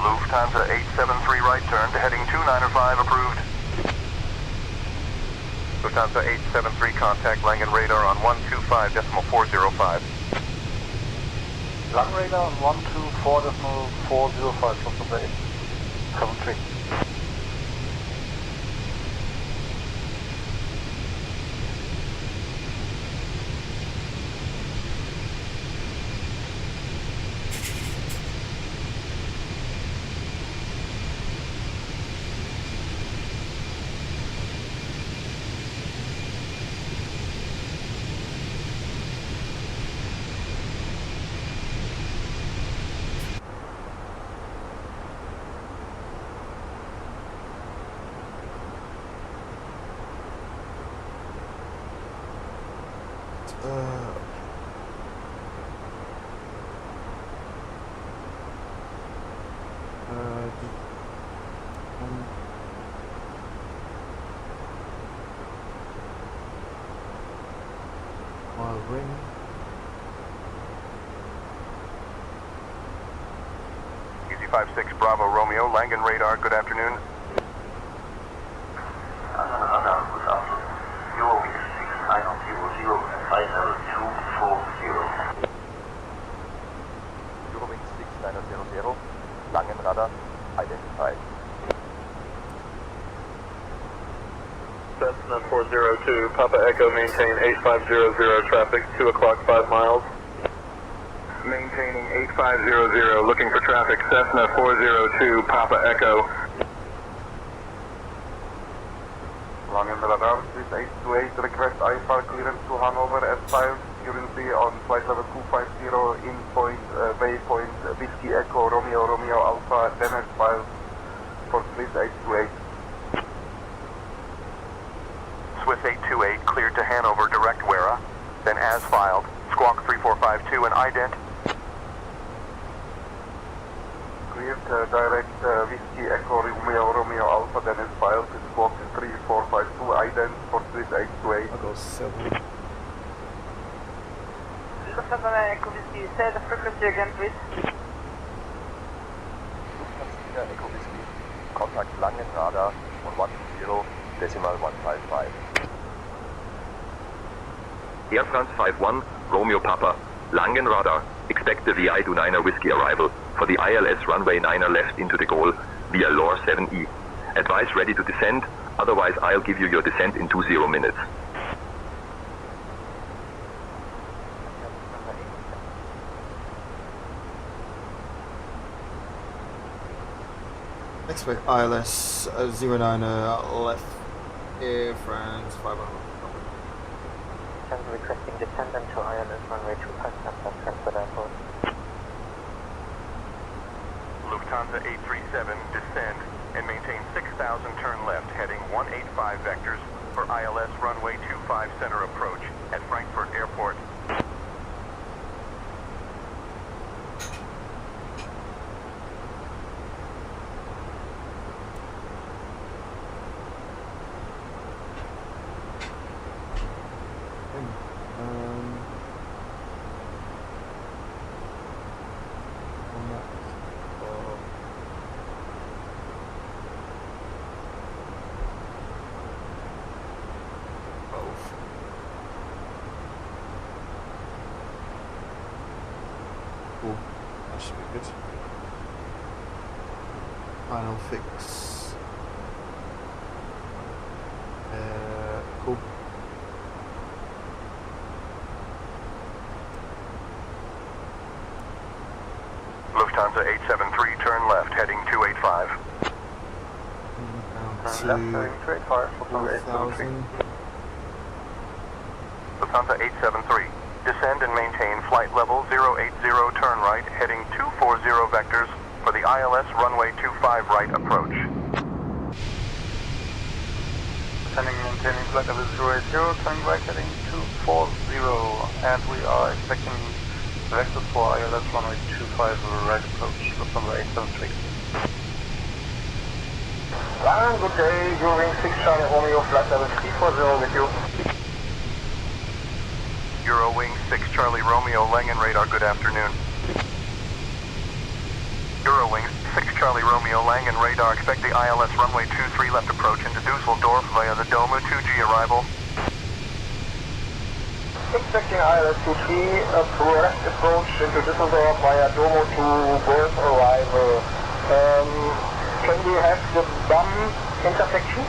Lufthansa 873 right turn to heading 295, approved. Lufthansa 873 contact Langen radar on 125.405. Langen radar on 124.405 from the 873. My ring. Easy 56 Bravo Romeo, Langen radar, good afternoon. Eurowing 6900, Langen radar, identified. Cessna 402, Papa Echo, maintain 8500 traffic, 2 o'clock, 5 miles. Maintaining 8500, looking for traffic, Cessna 402, Papa Echo. Langen radar, please 828, request IFR clearance to Hanover S5, currently on flight level 250, in point, waypoint, Whiskey Echo, Romeo, Romeo Alpha, then S5 for Swiss 828. Swiss 828 cleared to Hanover, direct Wera, then as filed, Squawk 3452 and ident. Cleared direct Whiskey Echo, Romeo, Romeo Alpha, then as filed, Squawk 3452, ident for Swiss 828. I'll go 7. Lufthansa Echo Whiskey, say the frequency again please. Lufthansa Echo Whiskey, contact Langen radar on 120.155. Air France 51, Romeo Papa, Langen radar, expect the VI29er Whiskey arrival for the ILS runway 9er left into the Gaulle via LOR 7E. Advise ready to descend, otherwise I'll give you your descent in 20 minutes. Expect ILS 09 left Air France 500. Requesting descendant to ILS runway 25 at Frankfurt Airport. Lufthansa 837, descend and maintain 6,000 turn left, heading 185 vectors for ILS runway 25 center approach at Frankfurt Airport. Cool. That should be good. Final fix. Cool. Lufthansa 873, turn left, heading 285. 4000. Lufthansa 873. Descend and maintain flight level 080, turn right, heading 240 vectors for the ILS runway 25 right approach. Descending and maintaining flight level 080, turn right, heading 240, and we are expecting vectors for ILS runway 25 right approach, Lufthansa 873. Good day, Eurowing 6 Charlie Romeo, flight level 340 with you. Eurowing 6 Charlie Romeo, Langen radar, good afternoon. Eurowing 6 Charlie Romeo, Langen radar, expect the ILS runway 23 left approach into Dusseldorf via the Domu 2G arrival. Expecting ILS 23 left approach into Düsseldorf via Domu 2 Golf arrival. Can we have the BAM intersection?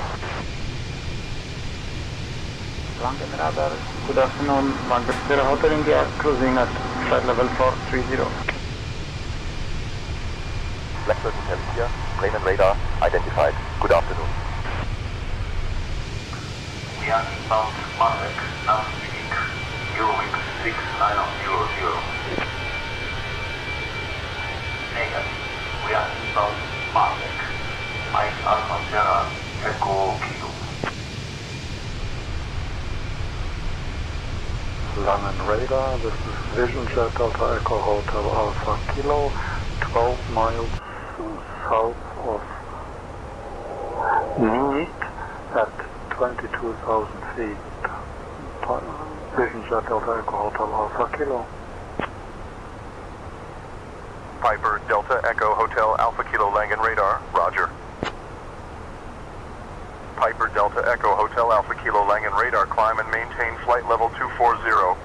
Langen radar, good afternoon. Langen Hotel India, cruising at flight level 430. Blackbird Hotel India, plane and radar identified. Good afternoon. We are inbound Marek, now speaking Eurowing 6900. Negative. We are inbound Marek. Mike Alpha Sierra, Echo Kilo. Langen radar, this is Vision Jet Delta Echo Hotel Alpha Kilo, 12 miles south of Munich at 22,000 feet. Vision Jet Delta Echo Hotel Alpha Kilo. Piper Delta Echo Hotel Alpha Kilo Langen radar, roger. Piper Delta Echo Hotel Alpha Kilo Langen radar, climb and maintain flight level 240.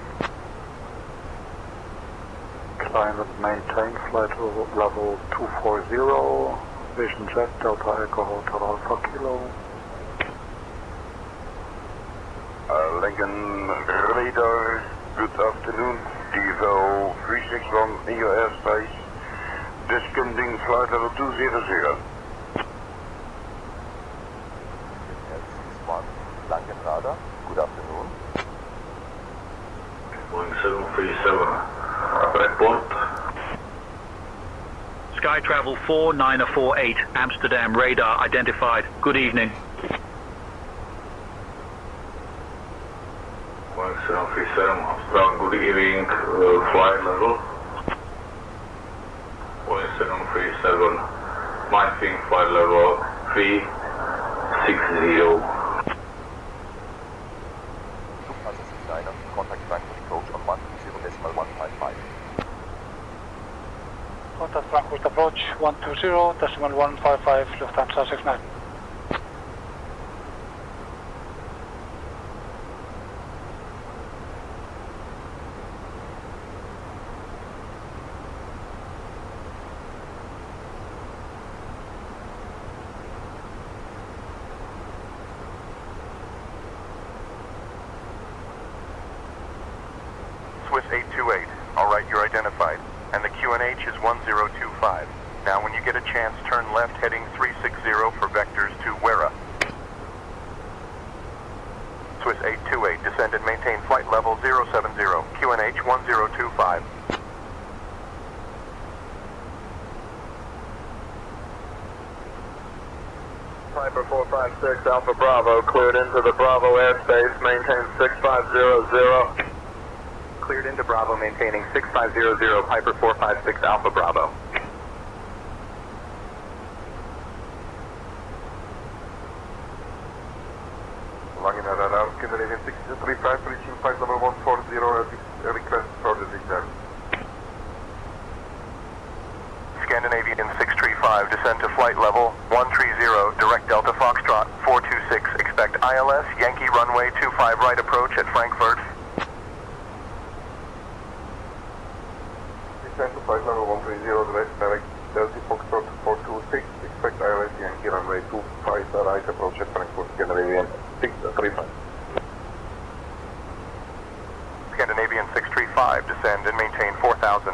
Climb and maintain flight level 240, Vision Jet Delta Echo Hotel Alpha Kilo. Langen radar, good afternoon. Devo 361 in your airspace. Descending flight level 200. Langen radar, good afternoon. Boeing 737, report. Sky Travel 4948, Amsterdam radar identified. Good evening. Boeing 737, Amsterdam, good evening, flight level. Boeing 737, maintain flight level 360. Contact Frankfurt approach on 120.155. Contact Frankfurt approach 120.155, Lufthansa 69. Swiss 828. Alright, you're identified. And the QNH is 1025. Now when you get a chance, turn left heading 360 for vectors to Wera. Swiss 828, descend and maintain flight level 070, QNH 1025. Piper 456 Alpha Bravo, cleared into the Bravo airspace, maintain 6500. Cleared into Bravo, maintaining 6500, Piper 456 Alpha Bravo. Langen radar, Scandinavian 635, reaching flight level 140, request for the zigzag. Scandinavian 635, descend to flight level 130, direct Delta Foxtrot 426, expect ILS, Yankee runway 25 right approach at Frankfurt. Descend to flight level 130, direct Delta Foxtrot 426, expect ILS, Yankee runway 25 right approach at Frankfurt, Scandinavian 635. Scandinavian 635, descend and maintain 4,000.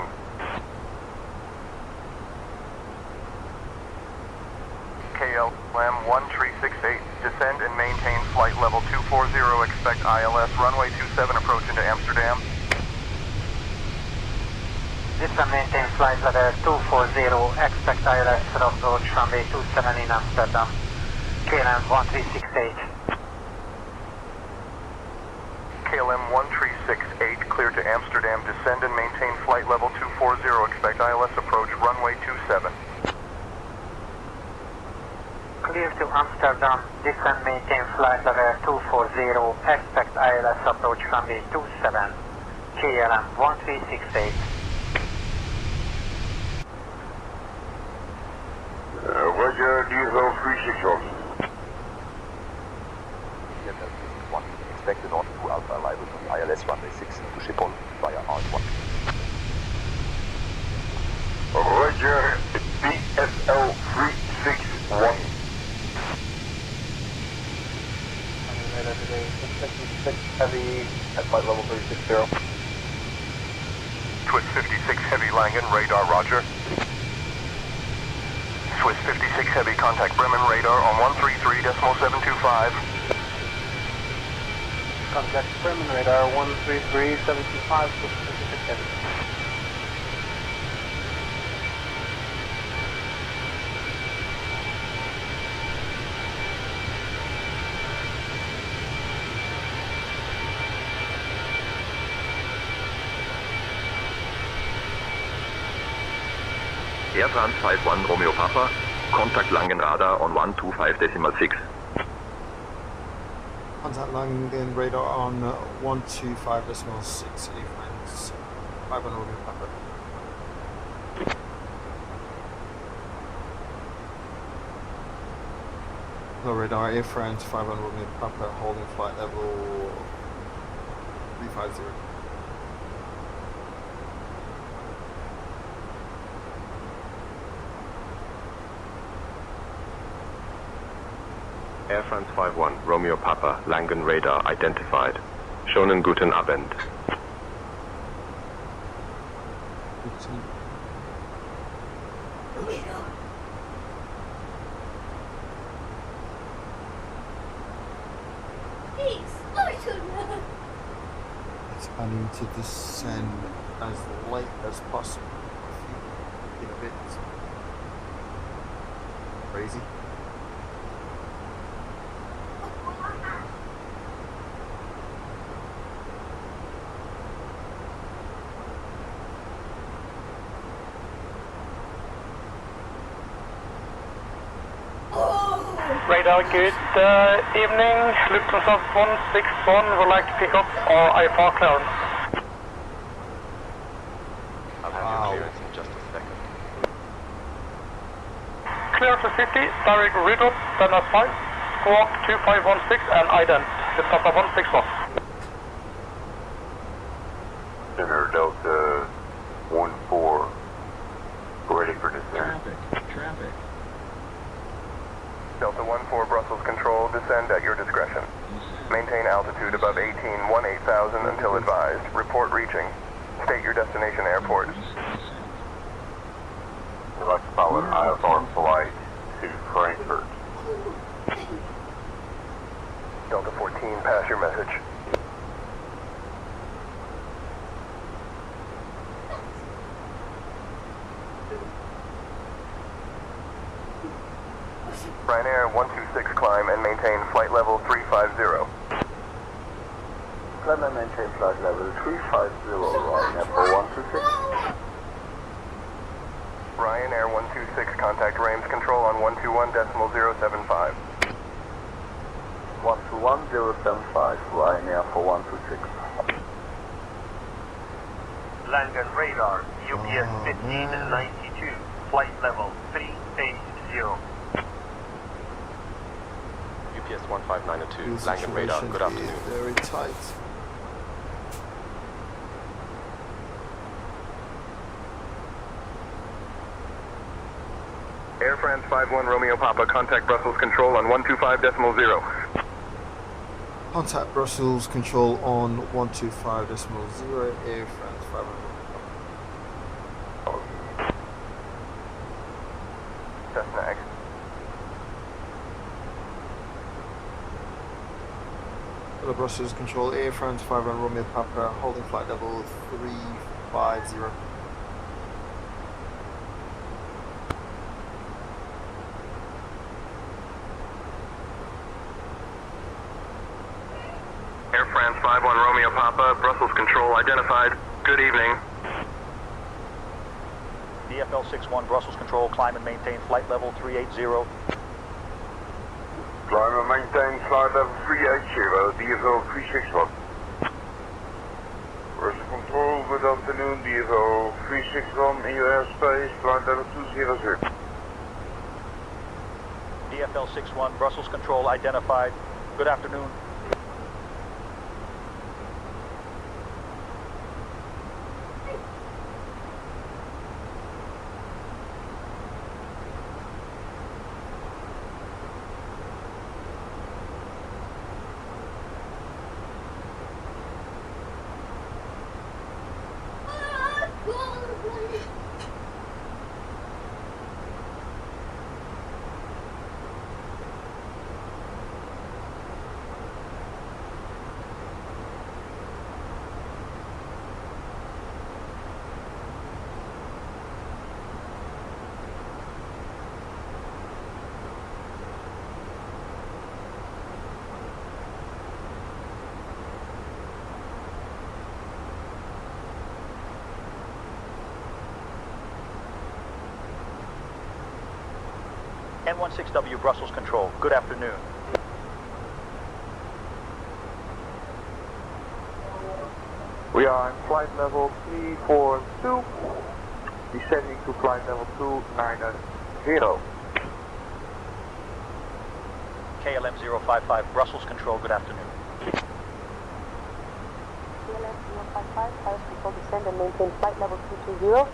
KLM 136. 1368. Descend and maintain flight level 240. Expect ILS runway 27 approach into Amsterdam. Descend maintain flight level 240. Expect ILS approach runway 27 in Amsterdam. KLM 1368. KLM 1368, clear to Amsterdam. Descend and maintain flight level 240. Expect ILS approach runway 27. Clear to Amsterdam. Descend maintain flight level 240. Expect ILS approach runway 27. KLM 1368. Roger, diesel 361. Expect the North 2 Alpha arrival from the ILS runway 6 to Schiphol via R1. Roger, DSL 361. Heavy at flight level 360. Swiss 56 Heavy Langen, radar roger. Swiss 56 Heavy, contact Bremen radar on 133.725. Contact Bremen radar 133.725 Swiss 56 Heavy. Air France 51 Romeo Papa, contact Langen radar on 125.6. Contact Langen radar on 125.6. Air France 51 Romeo Papa. Hello radar, Air France 51 Romeo Papa, holding flight level 350. Air France 51 Romeo Papa, Langen radar identified. Schönen guten Abend. It's planning to descend as late as possible. In a bit crazy. Radar, good evening. Lufthansa 161 would like to pick up our IFR clearance. I'll have your clearance in just a second. Clear to city, direct Rudder, then at 5, squawk 2516 and ident, Lufthansa 161. Center Delta 14, ready for descent. Traffic. Delta 14 Brussels Control, descend at your discretion. Maintain altitude above 18,000 until advised. Report reaching. State your destination airport. We'd like to follow an IFR flight to Frankfurt. Delta 14, pass your message. Ryanair 126 climb and maintain flight level 350. Climb and maintain flight level 350, Ryanair for 126. Ryanair 126, contact Rames control on 121.075. 121.075, Ryanair for 126. Langen radar, UPS 1592, flight level 380. UPS 1592, Langen radar, good afternoon. Very tight. Air France 51 Romeo Papa, contact Brussels control on 125.0. Contact Brussels control on 125.0. Air France 51. Cessna X. Hello, Brussels Control, Air France 51 Romeo Papa, holding flight level 350. Air France 51 Romeo Papa, Brussels Control identified. Good evening. DFL 61 Brussels Control, climb and maintain flight level 380. Climb and maintain flight level 380, DFL 361. Brussels Control, good afternoon, DFL 361 in your airspace, flight level 200. DFL 61 Brussels Control identified. Good afternoon. N16W Brussels Control, good afternoon. We are in flight level 342, descending to flight level 290. KLM 055 Brussels Control, good afternoon. KLM 055, Paris Control, descend and maintain flight level 220.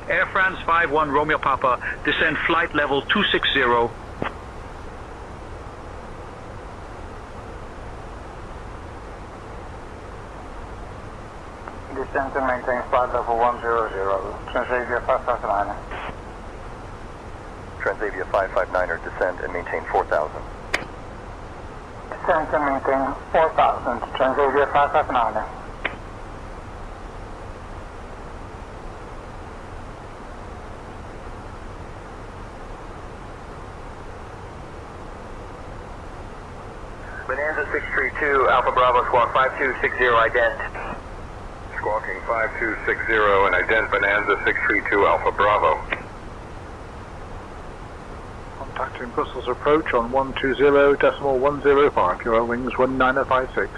Air France 51 Romeo Papa, descend flight level 260. Descend and maintain flight level 100, Transavia 559. Transavia 559er, descend and maintain 4,000. Descend and maintain 4,000, Transavia 559. Bonanza 632, Alpha Bravo, squawk 5260, ident. Squawking 5260 and ident Bonanza 632 Alpha Bravo. Contacting Brussels approach on 120.105, your wings 1956.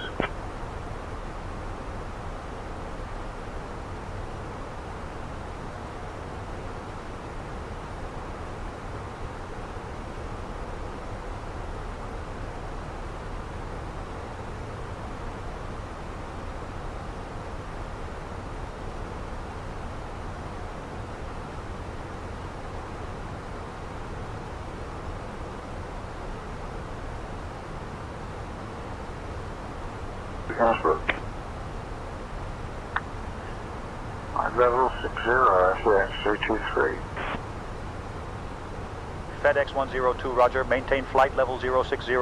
Level 60, FX 323. FedEx 102, roger, maintain flight level 060.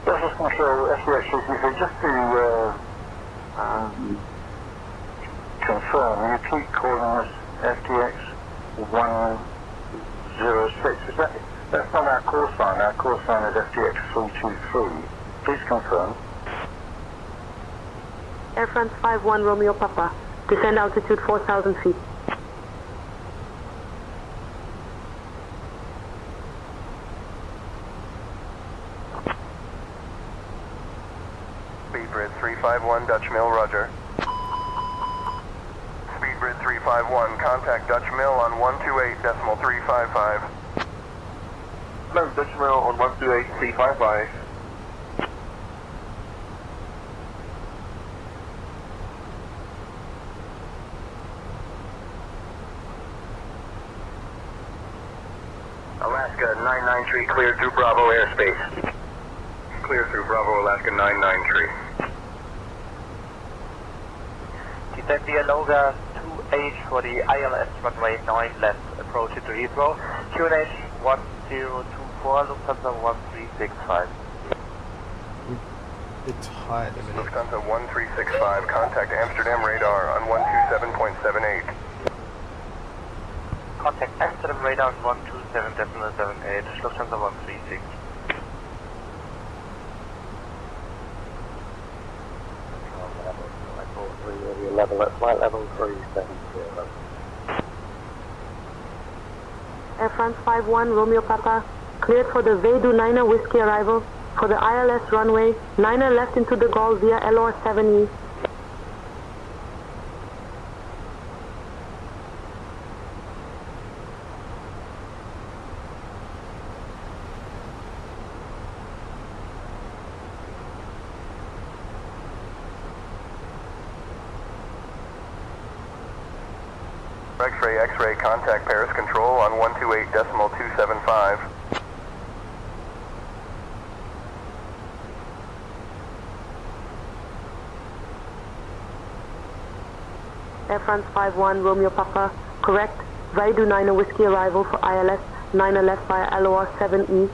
Brussels Control, FX 323, just to confirm, you keep calling us FTX 106. That's not our call sign. Our call sign is FTX 323. Please confirm. Air France 51 Romeo Papa, descend altitude 4,000 feet. Speedbridge 351, Dutch Mill, roger. Speedbridge 351, contact Dutch Mill on 128.355. No, Dutch Mill on 128.355. Alaska 993 cleared through Bravo airspace. Clear through Bravo, Alaska 993. Descend the Aloga 2H for the ILS runway 9 left, approach into Heathrow. QNH 1024, Lufthansa 1365. It's high at the minute. Lufthansa 1365, contact Amsterdam radar on 127.78. Contact Amsterdam radar on 127.78, Lufthansa 136. Level at flight level 370. Air France 51, Romeo Papa, cleared for the Vedu 9er Whiskey arrival for the ILS runway, 9er left into the Gaulle via LR 7E. X-ray, contact Paris Control on 128.275. Air France 51, Romeo Papa, correct, Vedu 9er Whiskey arrival for ILS, 9er left via LOR 7E.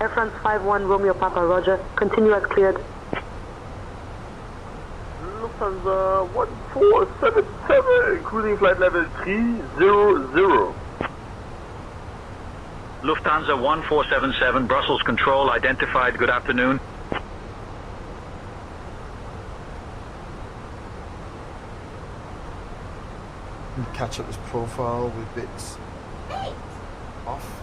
Air France 51, Romeo Papa, roger. Continue as cleared. Lufthansa 1477, cruising flight level 300. Lufthansa 1477, Brussels control identified. Good afternoon. Catch up his profile with bits off.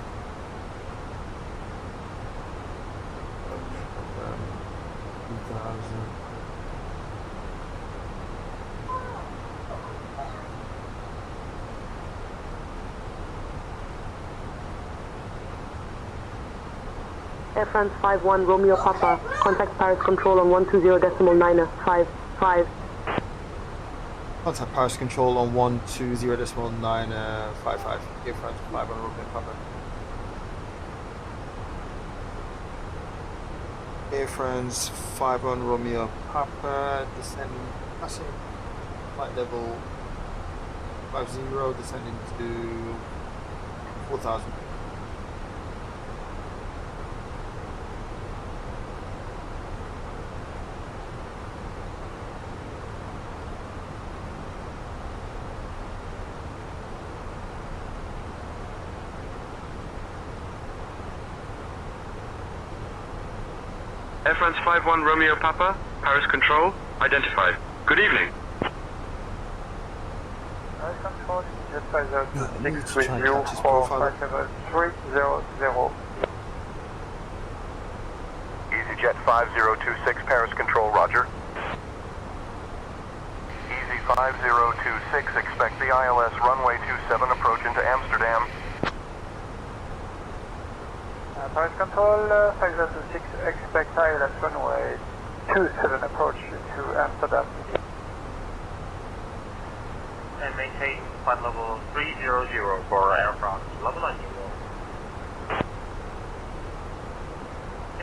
Air France 51, Romeo Papa, contact Paris Control on 120.955. Contact Paris Control on 120.955. Air France 51, Romeo Papa. Air France 51, Romeo Papa, descending, passing flight level 50, descending to 4,000. Air France 51 Romeo Papa, Paris Control, identified. Good evening. Paris Control, Jet 506 with you for flight level 300. EasyJet 5026, Paris Control, roger. Easy 5026, expect the ILS runway 27 approach into Amsterdam. Paris Control, 506, expect ILS runway 27 approach to Amsterdam. And maintain flight level 300 for Air France, level 90.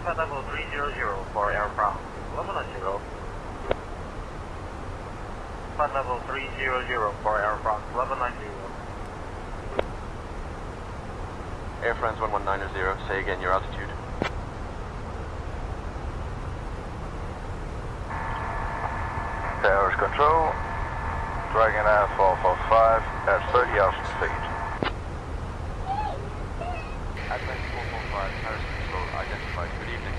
Flight level 300 for Air France, level 90. Flight level 300 for Air France, level 90. Air France 1190, say again your altitude. Paris Control, Dragon Air 445 at 30,000 feet. Advent 445, Paris Control identified. Good evening.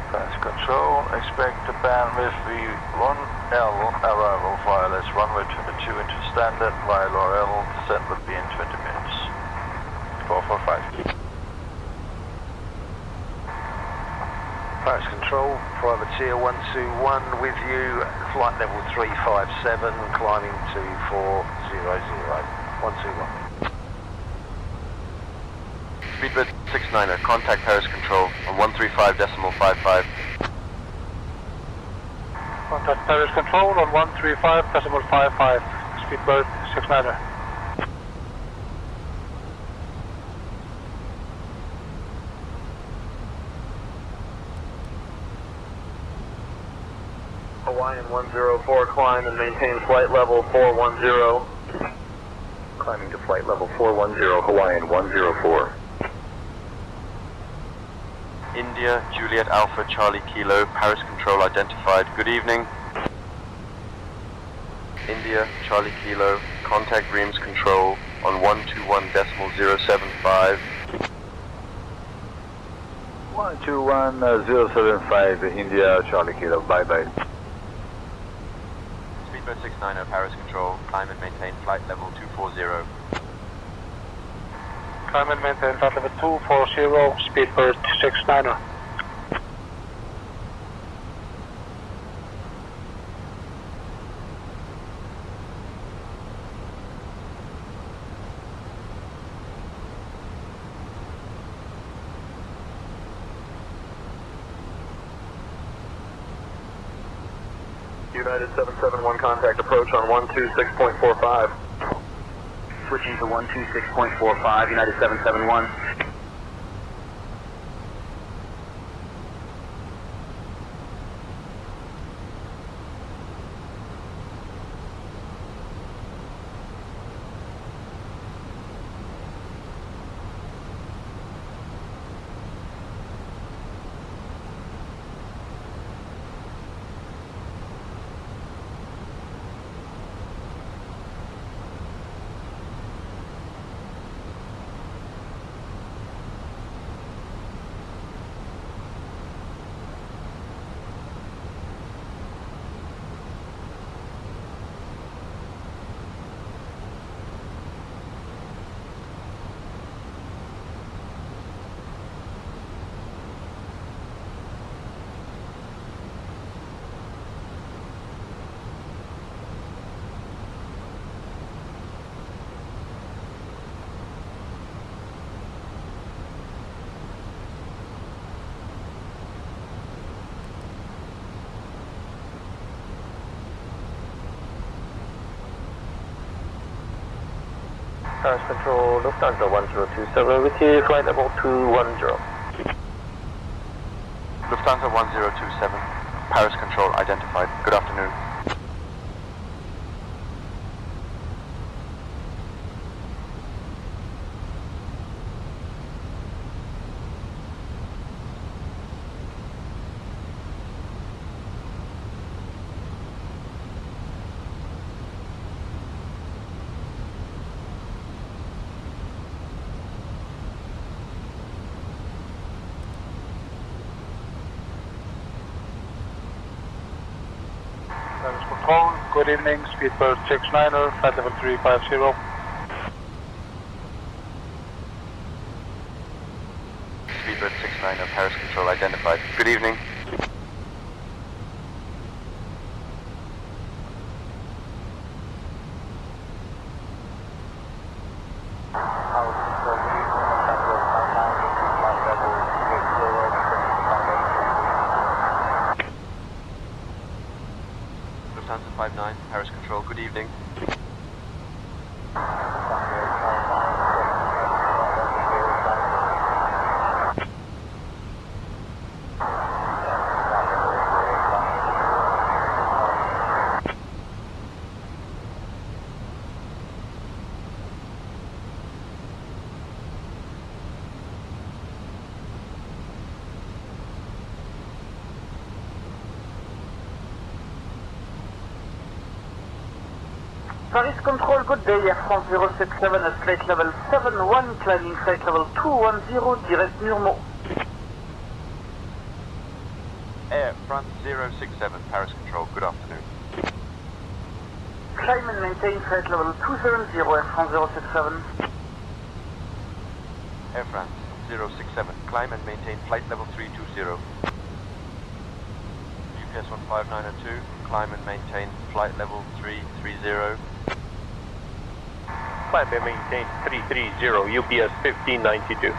Paris Control, expect Japan with V1L arrival via LS runway 22 into standard via L'Oreal, descent would be in 20 minutes. 445. Paris Control, Privateer 121 with you, flight level 357, climbing to 400, 121. Speedbird 69er, contact Paris Control on 135.55. Contact Paris Control on 135.55, Speedbird 69er. Hawaiian 104, climb and maintain flight level 410. Climbing to flight level 410, Hawaiian 104. India, Juliet Alpha, Charlie Kilo, Paris Control identified. Good evening. India, Charlie Kilo, contact Reims Control on 121.075. 121.075, India, Charlie Kilo, bye-bye. Speedbird 69er, Paris Control, climb and maintain flight level 240. Climb and maintain flight level 240, Speedbird 69er. United 771, contact approach on 126.45. Switching to 126.45, United 771. Paris Control, Lufthansa 1027 with you, flight level 210. Lufthansa 1027, Paris Control identified. Good afternoon. Paris Control, good evening, Speedbird 69er, flight level 350. Speedbird 69er, Paris Control identified. Good evening. Lufthansa 59, Paris Control, good evening. Paris Control, good day, Air France 067 at flight level 71, climbing flight level 210, direct Nurmo. Air France 067, Paris Control, good afternoon. Climb and maintain flight level 270, Air France 067. Air France 067, climb and maintain flight level 320. UPS 15902, climb and maintain flight level 330. Climb and maintain 330, UPS 1592.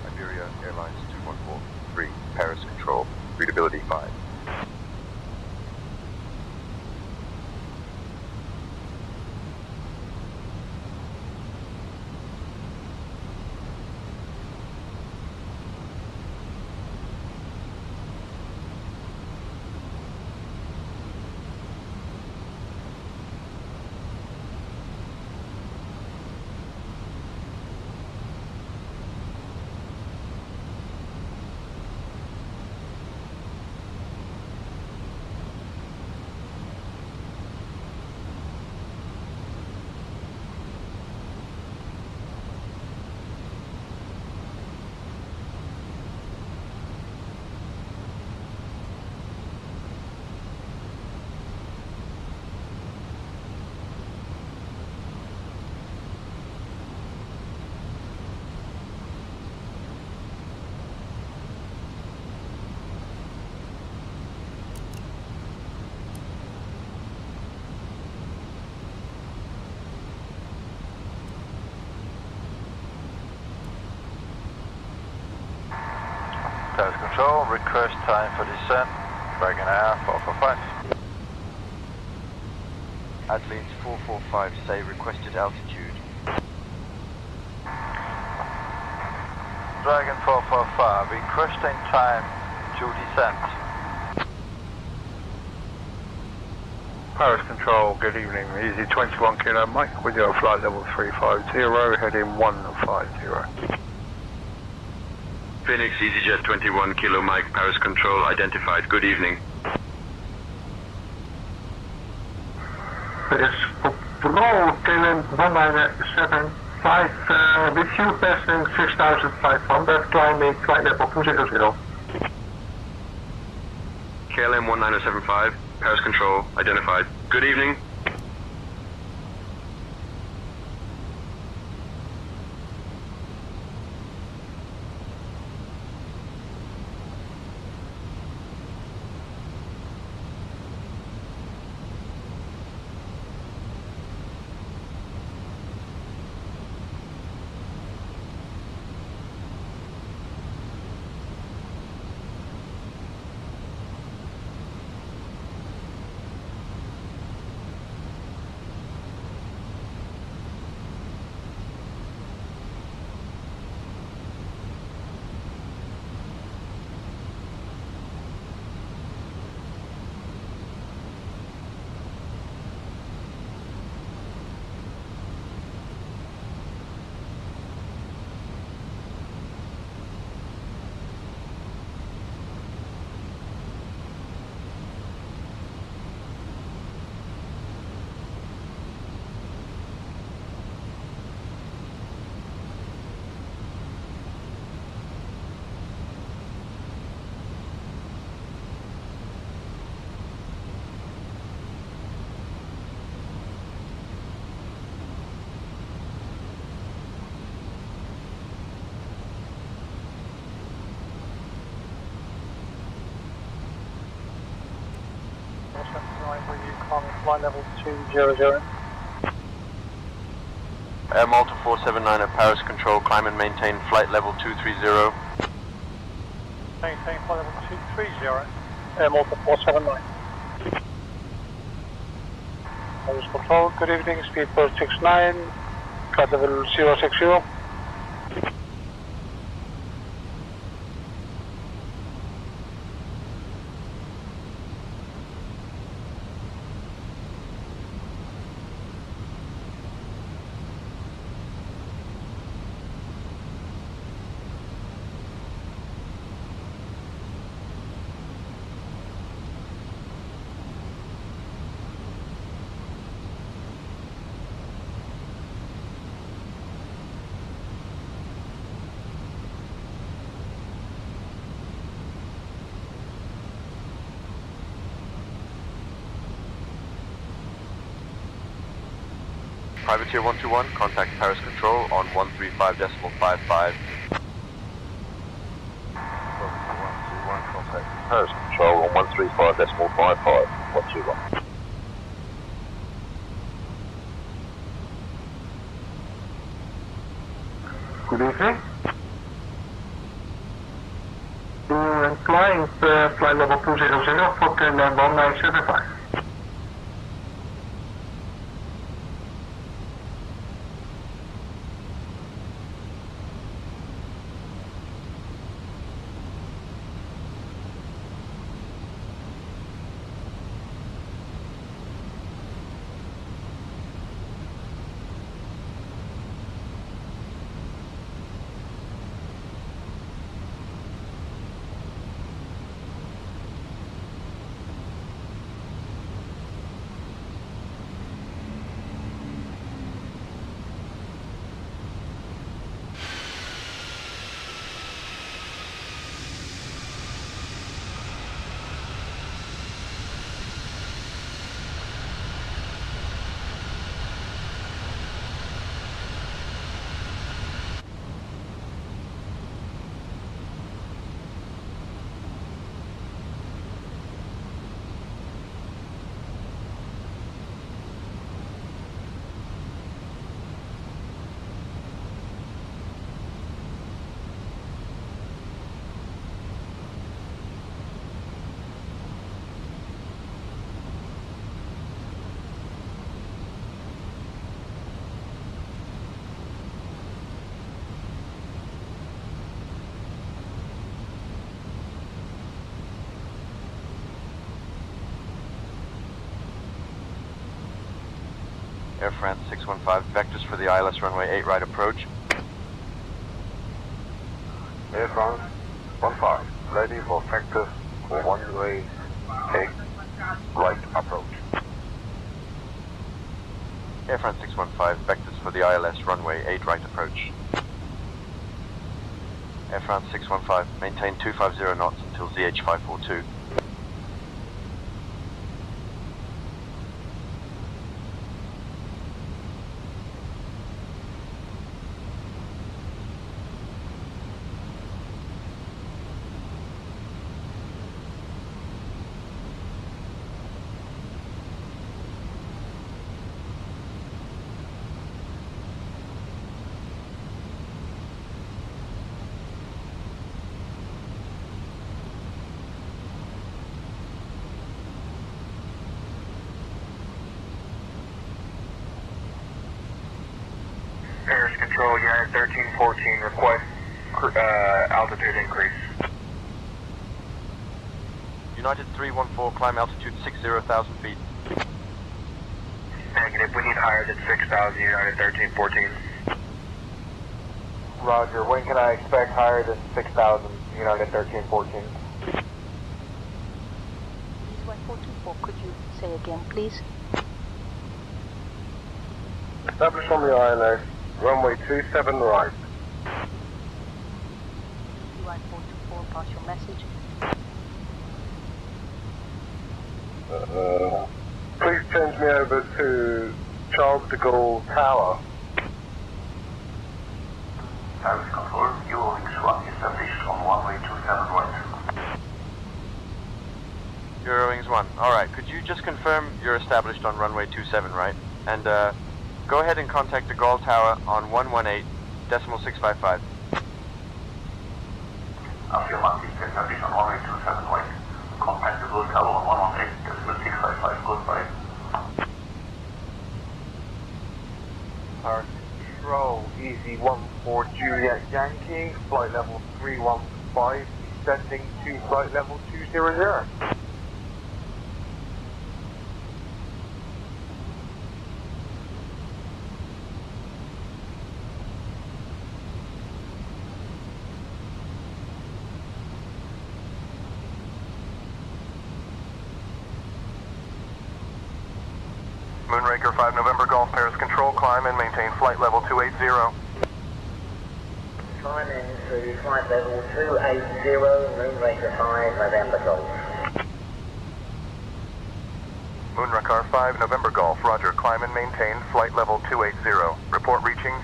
Iberia Airlines 2143, Paris Control, readability 5. Paris Control, request time for descent, Dragon Air 445. Adelines 445, say requested altitude. Dragon 445, requesting time to descent. Paris Control, good evening. Easy 21 Kilo Mike with your flight level 350, heading 150. Phoenix EasyJet 21 Kilo Mike, Paris Control identified. Good evening. Yes, Control, KLM 1975, with you passing 6,500, climbing flight level 200. KLM 1975, Paris Control identified. Good evening. with you, climbing flight level 200. Air Malta 479 at Paris Control, climb and maintain flight level 230. Maintain flight level 230, Air Malta 479. Paris Control, good evening, speedbird 69, flight level 060. Privateer 121, contact Paris Control on 135.55. Contact Paris Control on 135.55. 121. Good evening. Flying flight level 200 for 1975. Air France 615, vectors for the ILS runway 8 right approach. Air France 15, ready for vectors for runway 8 right approach. Air France 615, vectors for the ILS runway 8 right approach. Air France 615, maintain 250 knots until ZH 542. Paris Control, United 1314, request altitude increase. United 314, climb altitude 60,000 feet. Negative, we need higher than 6,000, United 1314. Roger, when can I expect higher than 6,000, United 1314? 1424, could you say again, please? Establish on the ILS, runway 27 right. UI 424, pass your message. Please change me over to Charles de Gaulle Tower. Paris Control, Eurowings 1 established on runway 27 right. Eurowings 1. Alright, could you just confirm you're established on runway 27, right? And go ahead and contact the Gaulle Tower on 118.655. Affirmative, established on runway 27 right. Contact the Gaulle Tower on 118.655, goodbye. Power Control, Easy 14 Juliet Yankee, flight level 315, descending to flight level 200. Moonraker 5 November Golf Paris Control, climb and maintain flight level 280. Climb into flight level 280, Moonraker 5 November Golf. Moonraker 5 November Golf, roger, climb and maintain flight level 280. Report reaching.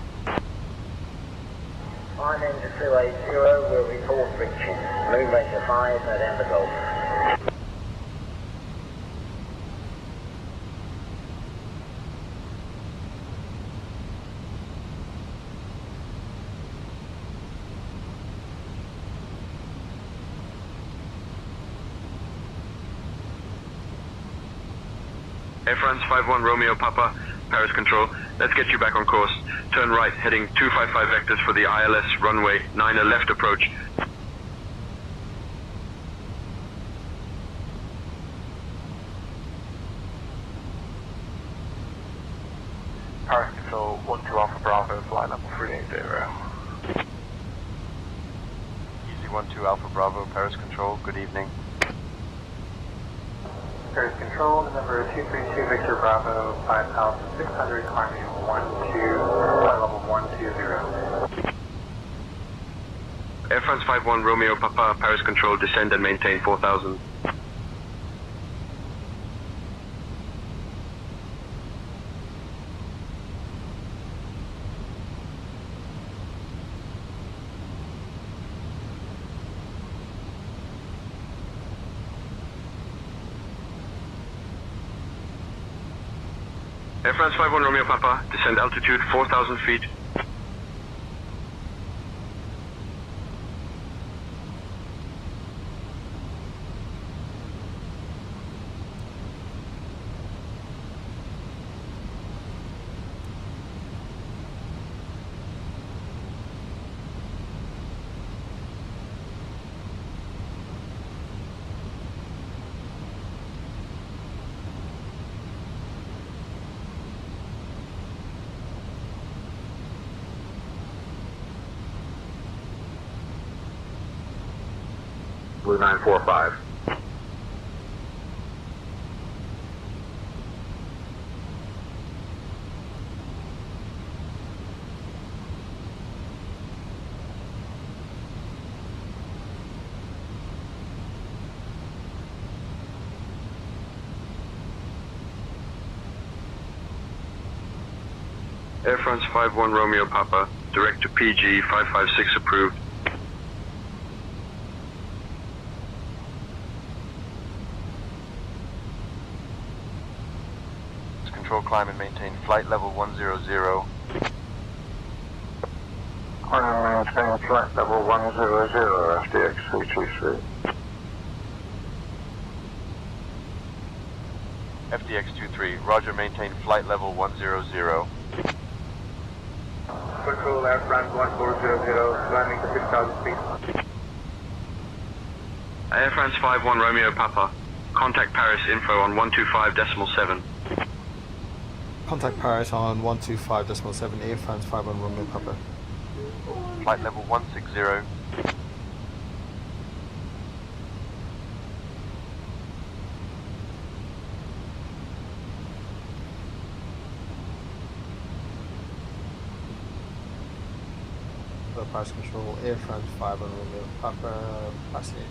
Climb into 280, will report reaching. Moonraker 5 November Golf. Air France 51 Romeo Papa, Paris Control. Let's get you back on course. Turn right, heading 255 vectors for the ILS runway 9 left approach. Paris Control, 12 Alpha Bravo, flight level 380. Easy 12 Alpha Bravo, Paris Control, good evening. Paris Control, number 232 Victor Bravo, 5,600, climbing 12, flight level 120. Air France 51 Romeo Papa, Paris Control, descend and maintain 4,000. Air France 51 Romeo Papa, descend altitude 4,000 feet. Blue 945. Air France 51 Romeo Papa, direct to PG 556 approved. Control, climb and maintain flight level 100. Climb and maintain flight level 100, FDX 323. FDX 23, roger, maintain flight level 100. Control, Air France 1400, landing to 6,000 feet. Air France 51 Romeo Papa, contact Paris info on 125.7. Contact Paris on 125.7, Air France 51 Romeo Papa. Flight level 160. Paris Control, Air France 51 Romeo Papa, passing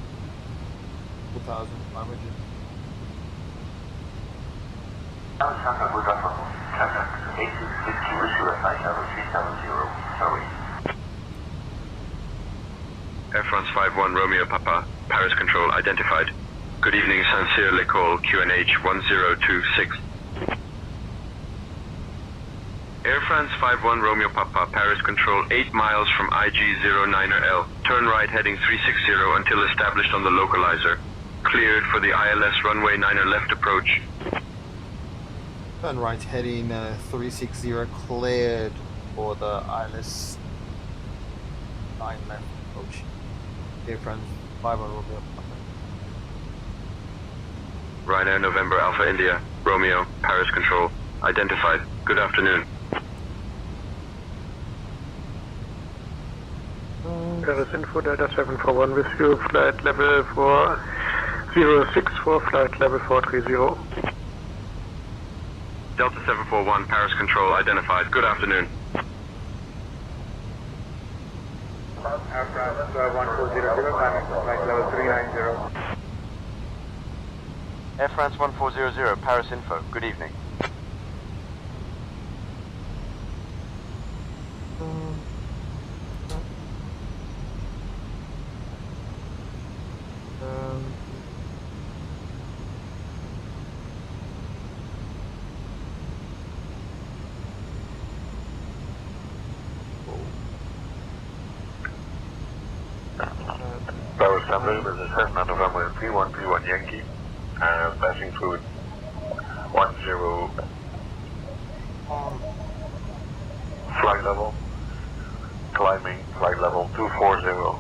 2,500. Alexander, good afternoon. Traffic 8650 with you at flight level 370. Sorry. Air France 51 Romeo Papa, Paris Control identified. Good evening, sincerely call QNH 1026. Air France 51 Romeo Papa, Paris Control, 8 miles from IG-09L. Turn right heading 360 until established on the localizer. Cleared for the ILS runway 9er left approach. Turn right heading 360 cleared for the ILS 9 left approach. Air France 51 Romeo Papa. Ryanair November Alpha India, Romeo, Paris Control, identified. Good afternoon. Paris Info, Delta 741 with you, flight level 4064, flight level 430. Delta 741, Paris Control, identified. Good afternoon. Air France 1400, flight level 390. Air France 1400, Paris Info, good evening. Tower Assembly, this is Cessna November 3131 Yankee, passing through 10 flight level, climbing flight level 240.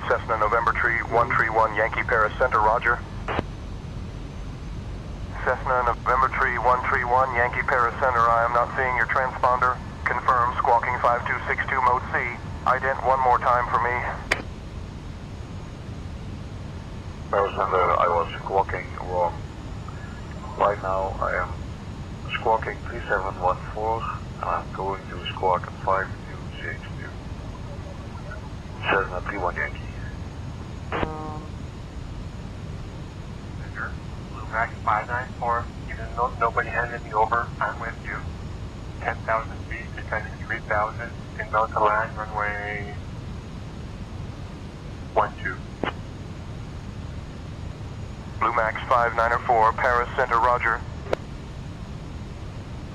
Cessna November 131 Yankee Paris Center, roger. Cessna November 131 Yankee Paris Center, I am not seeing your transponder. Confirm, squawking 5262 mode C. Ident one more time for me. Paris Center, I was squawking wrong. Right now I am squawking 3714 and I'm going to squawk 5262. Cessna 31 Yankee. Blue Max 594, even though nobody handed me over, I'm with you. 10,000 feet, descending 3,000, inbound to land, runway 12. Blue Max 594, Paris Center, roger.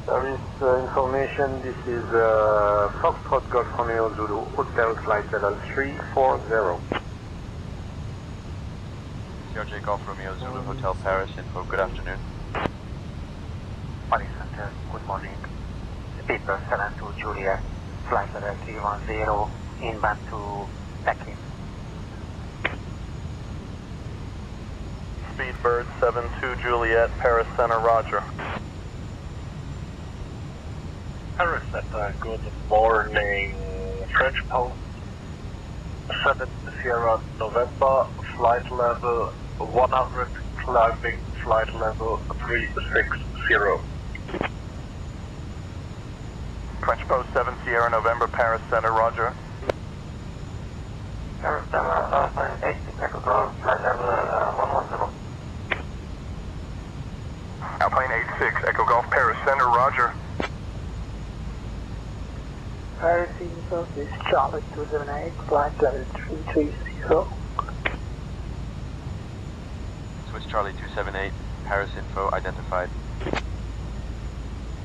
Service information, this is Foxtrot Golf Romeo Zulu, Hotel Flight Level 340. CRJ Golf Romeo Zulu, Hotel Paris Info, good afternoon. Paris Center, good morning. Speedbird 72 Juliet, flight level 310, inbound to Peking. Speedbird 72 Juliet, Paris Center, roger. Paris Center, good morning. French Post 7 Sierra November, flight level 100, climbing flight level 360. French Post 7 Sierra November, Paris Center, roger. Paris Center, 8 Echo Golf, flight level 110. Alpine 86, Echo Golf, Paris Center, roger. Paris Info, this is Charlie 278, flight level 330. Swiss Charlie 278, Paris Info, identified.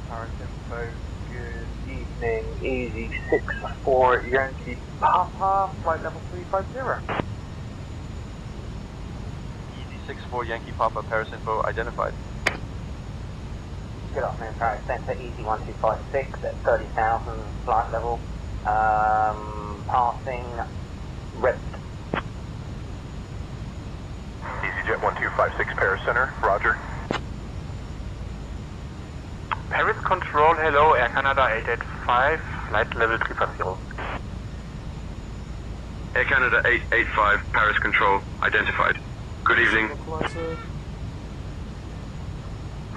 Paris Info, good evening, Easy 64 Yankee Papa, flight level 350. Easy 64 Yankee Papa, Paris Info, identified. Good afternoon, Paris Center, Easy 1256 at 30,000 flight level, passing ripped. EasyJet 1256, Paris Center, roger. Paris Control, hello, Air Canada 885, flight level 350. Air Canada 885, Paris Control, identified. Good evening.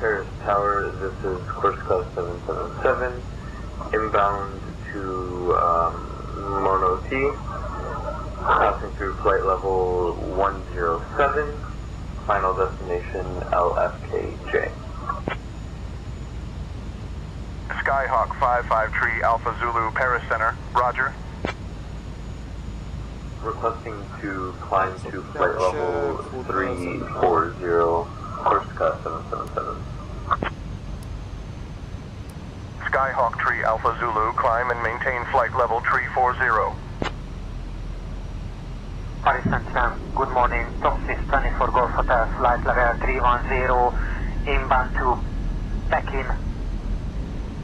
Paris Tower, this is Kurska 777, inbound to Mono T, passing through flight level 107, final destination LFPG. Skyhawk 553 Alpha Zulu, Paris Center, roger. requesting to climb to flight level 340, Corsica 777. Skyhawk Tree Alpha Zulu, climb and maintain flight level 340. Paris Central, good morning. Toxis 24 Golf Hotel, flight level 310, inbound to Pekin,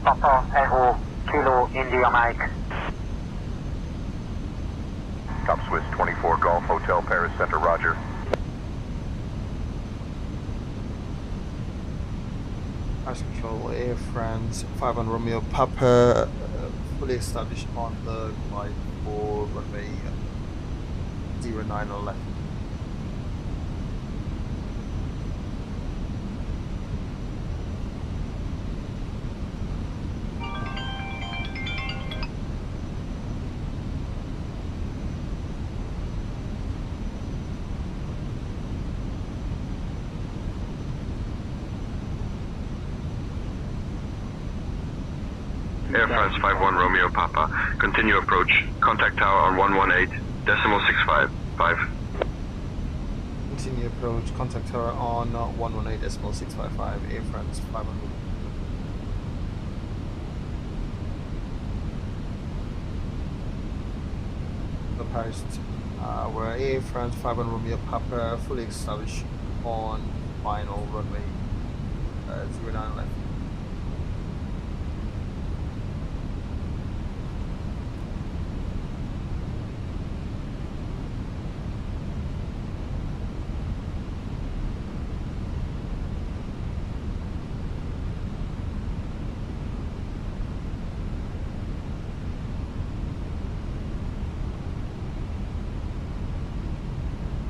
Papa Echo, Kilo, India Mike. Top Swiss 24 Golf Hotel, Paris Center, roger. Paris Control, Air France 51 Romeo Papa, fully established on the glide for runway 09 left. Air France 51 Romeo Papa, continue approach. Contact tower on 118.655. Continue approach, contact tower on 118.655, Air France 500. The Paris, where Air France 51 Romeo Papa fully established on final runway 09 left.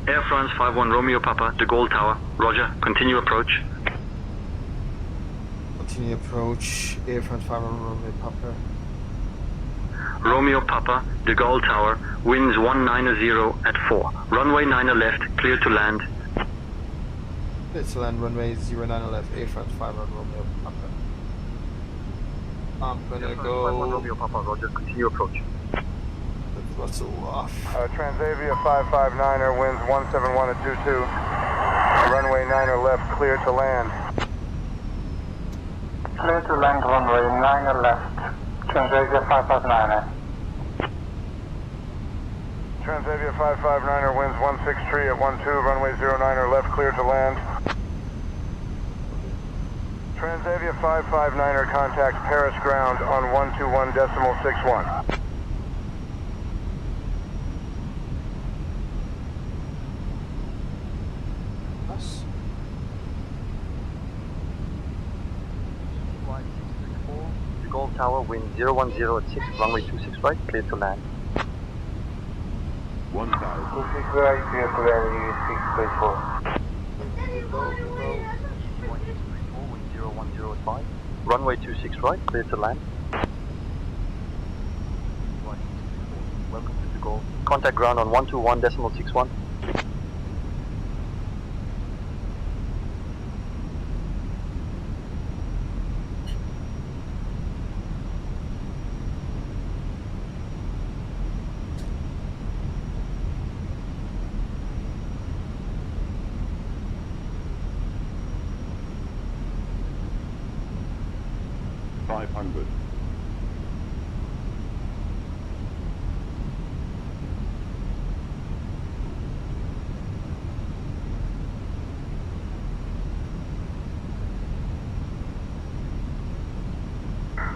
Air France 51 Romeo Papa, de Gaulle Tower, roger, continue approach. Continue approach, Air France 51 Romeo Papa. Romeo Papa, de Gaulle Tower, winds 190 at 4. Runway 9 left, clear to land. Clear to land, runway 09 left, Air France 51 Romeo Papa. I'm gonna go... 51 Romeo Papa, roger, continue approach. Throttle off. Transavia 559er, winds 171 at 22. Runway 9 left, clear to land. Clear to land, runway 9 left. Transavia 559er. Transavia 559er, winds 163 at 12. Runway 09 left, clear to land. Transavia 559er, contact Paris ground on 121.61. Gaulle Tower, wind 010 at 6, runway 26 right, clear to land. 1000. 26 right, clear to land, 634. Wind 010 at 5, runway 26 right, clear to land. Welcome to the Gaulle. Contact ground on 121.61.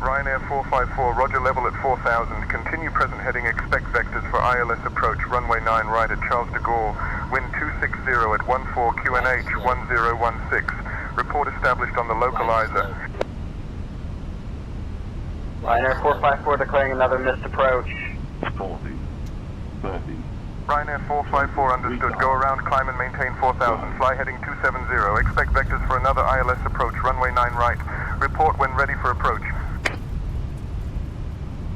Ryanair 454, roger, level at 4,000. Continue present heading, expect vectors for ILS approach, runway 9 right at Charles de Gaulle. Wind 260 at 14 QNH 1016. Report established on the localizer. Ryanair 454 declaring another missed approach. 40. 30. Ryanair 454 understood. Go around, climb and maintain 4,000. Fly heading 270. Expect vectors for another ILS approach, runway 9 right. Report when ready for approach.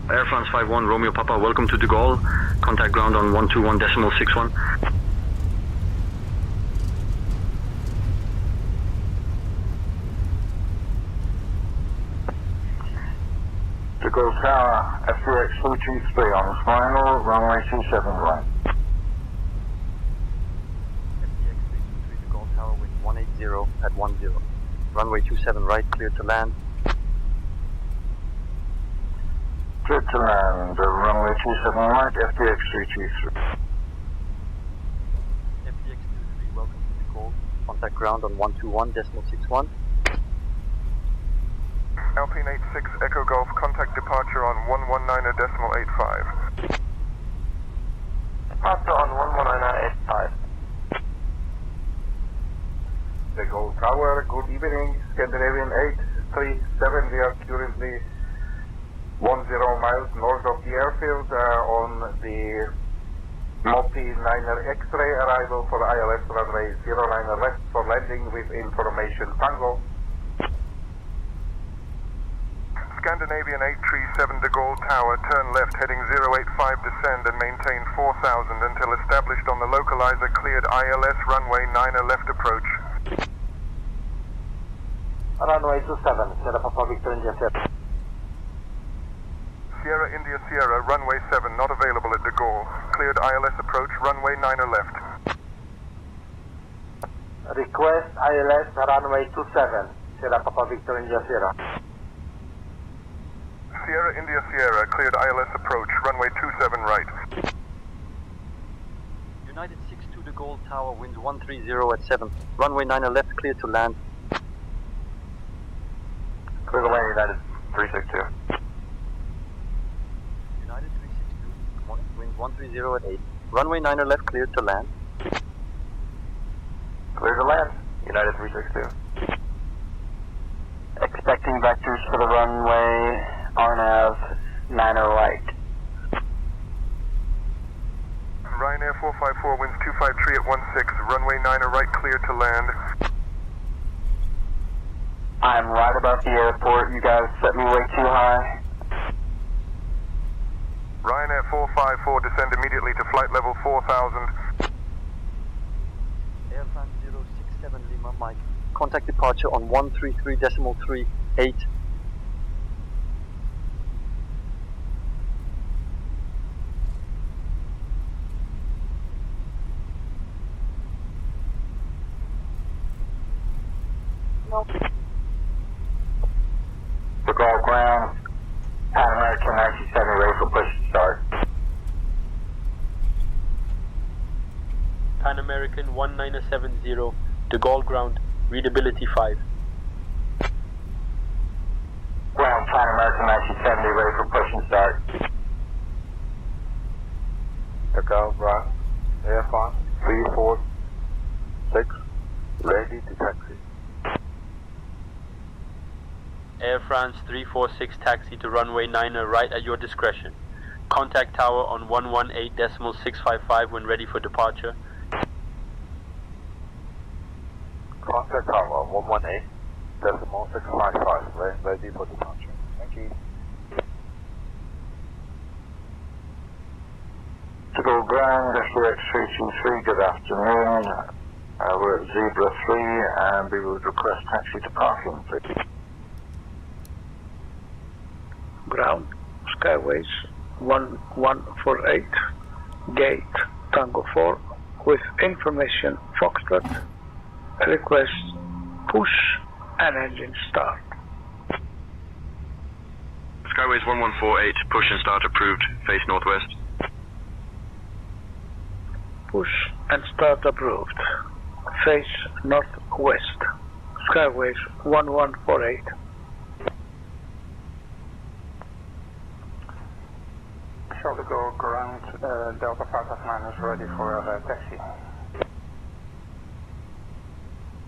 Air France 51 Romeo Papa, welcome to de Gaulle. Contact ground on 121.61. De Gaulle Tower, FUX 423 on final, runway 27 right. 180 at 10. Runway 27 right, cleared to land. Cleared to land, runway 27 right, FTX 323. FTX 23, welcome to the call. Contact ground on 121.61. Alpine 86 Echo Golf, contact departure on 119.85. Departure on 119.85. The Gaulle Tower, good evening, Scandinavian 837, we are currently 10 miles north of the airfield on the multi-niner X-ray arrival for ILS runway 09 left for landing with information Tango. Scandinavian 837 De Gaulle Tower, turn left heading 085, descend and maintain 4000 until established on the localizer cleared ILS runway 9 left approach. Runway 27, Sierra Papa Victor India Sierra. Sierra India Sierra, runway 7, not available at De Gaulle. Cleared ILS approach, runway 9 left. Request ILS runway 27, Sierra Papa Victor India Sierra. Sierra India Sierra, cleared ILS approach, runway 27 right. United 62 De Gaulle Tower, wind 130 at 7. Runway 9 left, cleared to land. Clear to land, United 362. United 362, wind 130 at 8. Runway 9 left, cleared to land. Clear to land, United 362. Expecting vectors for the runway RNAV 9 right. Ryanair 454, winds 253 at 16, runway 9 right, cleared to land. I'm right above the airport. You guys set me way too high. Ryanair 454, descend immediately to flight level 4000. Air France 067 Lima Mike. Contact departure on 133.38. No. The Gaulle ground, Pan American 97 ready for push to start. Pan American 1970, De Gaulle ground, readability 5. Ground, Pan American 1970 ready for push and start. Echo, right, Air France 346, ready to taxi. Air France 346 taxi to runway 9 right at your discretion. Contact tower on 118.655 when ready for departure. Contact tower 118.655, ready for departure. Thank you. To go ground, FTX 323, good afternoon. We're at Zebra 3 and we would request taxi to parking, please. Ground, Skyways 1148, gate Tango 4, with information Foxtrot, request push and engine start. Skyways 1148, push and start approved, face northwest. Push and start approved, face northwest. Skyways 1148. Shall we go ground, Delta 559 is ready for a taxi.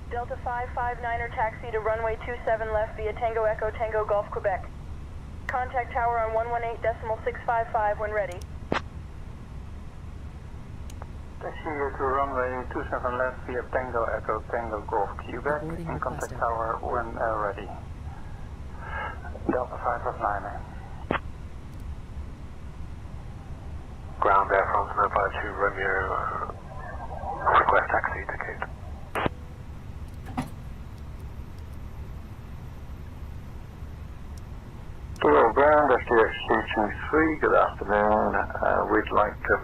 Delta 559er taxi to runway 27 left via Tango Echo Tango Golf Quebec. Contact tower on 118.655 when ready. Taxi to runway 27 left via Tango Echo Tango Golf Quebec and contact tower when ready. Delta 559er. Ground Air France 952 Romeo, request taxi to Cape. Hello, ground, FTX 323, good afternoon. We'd like to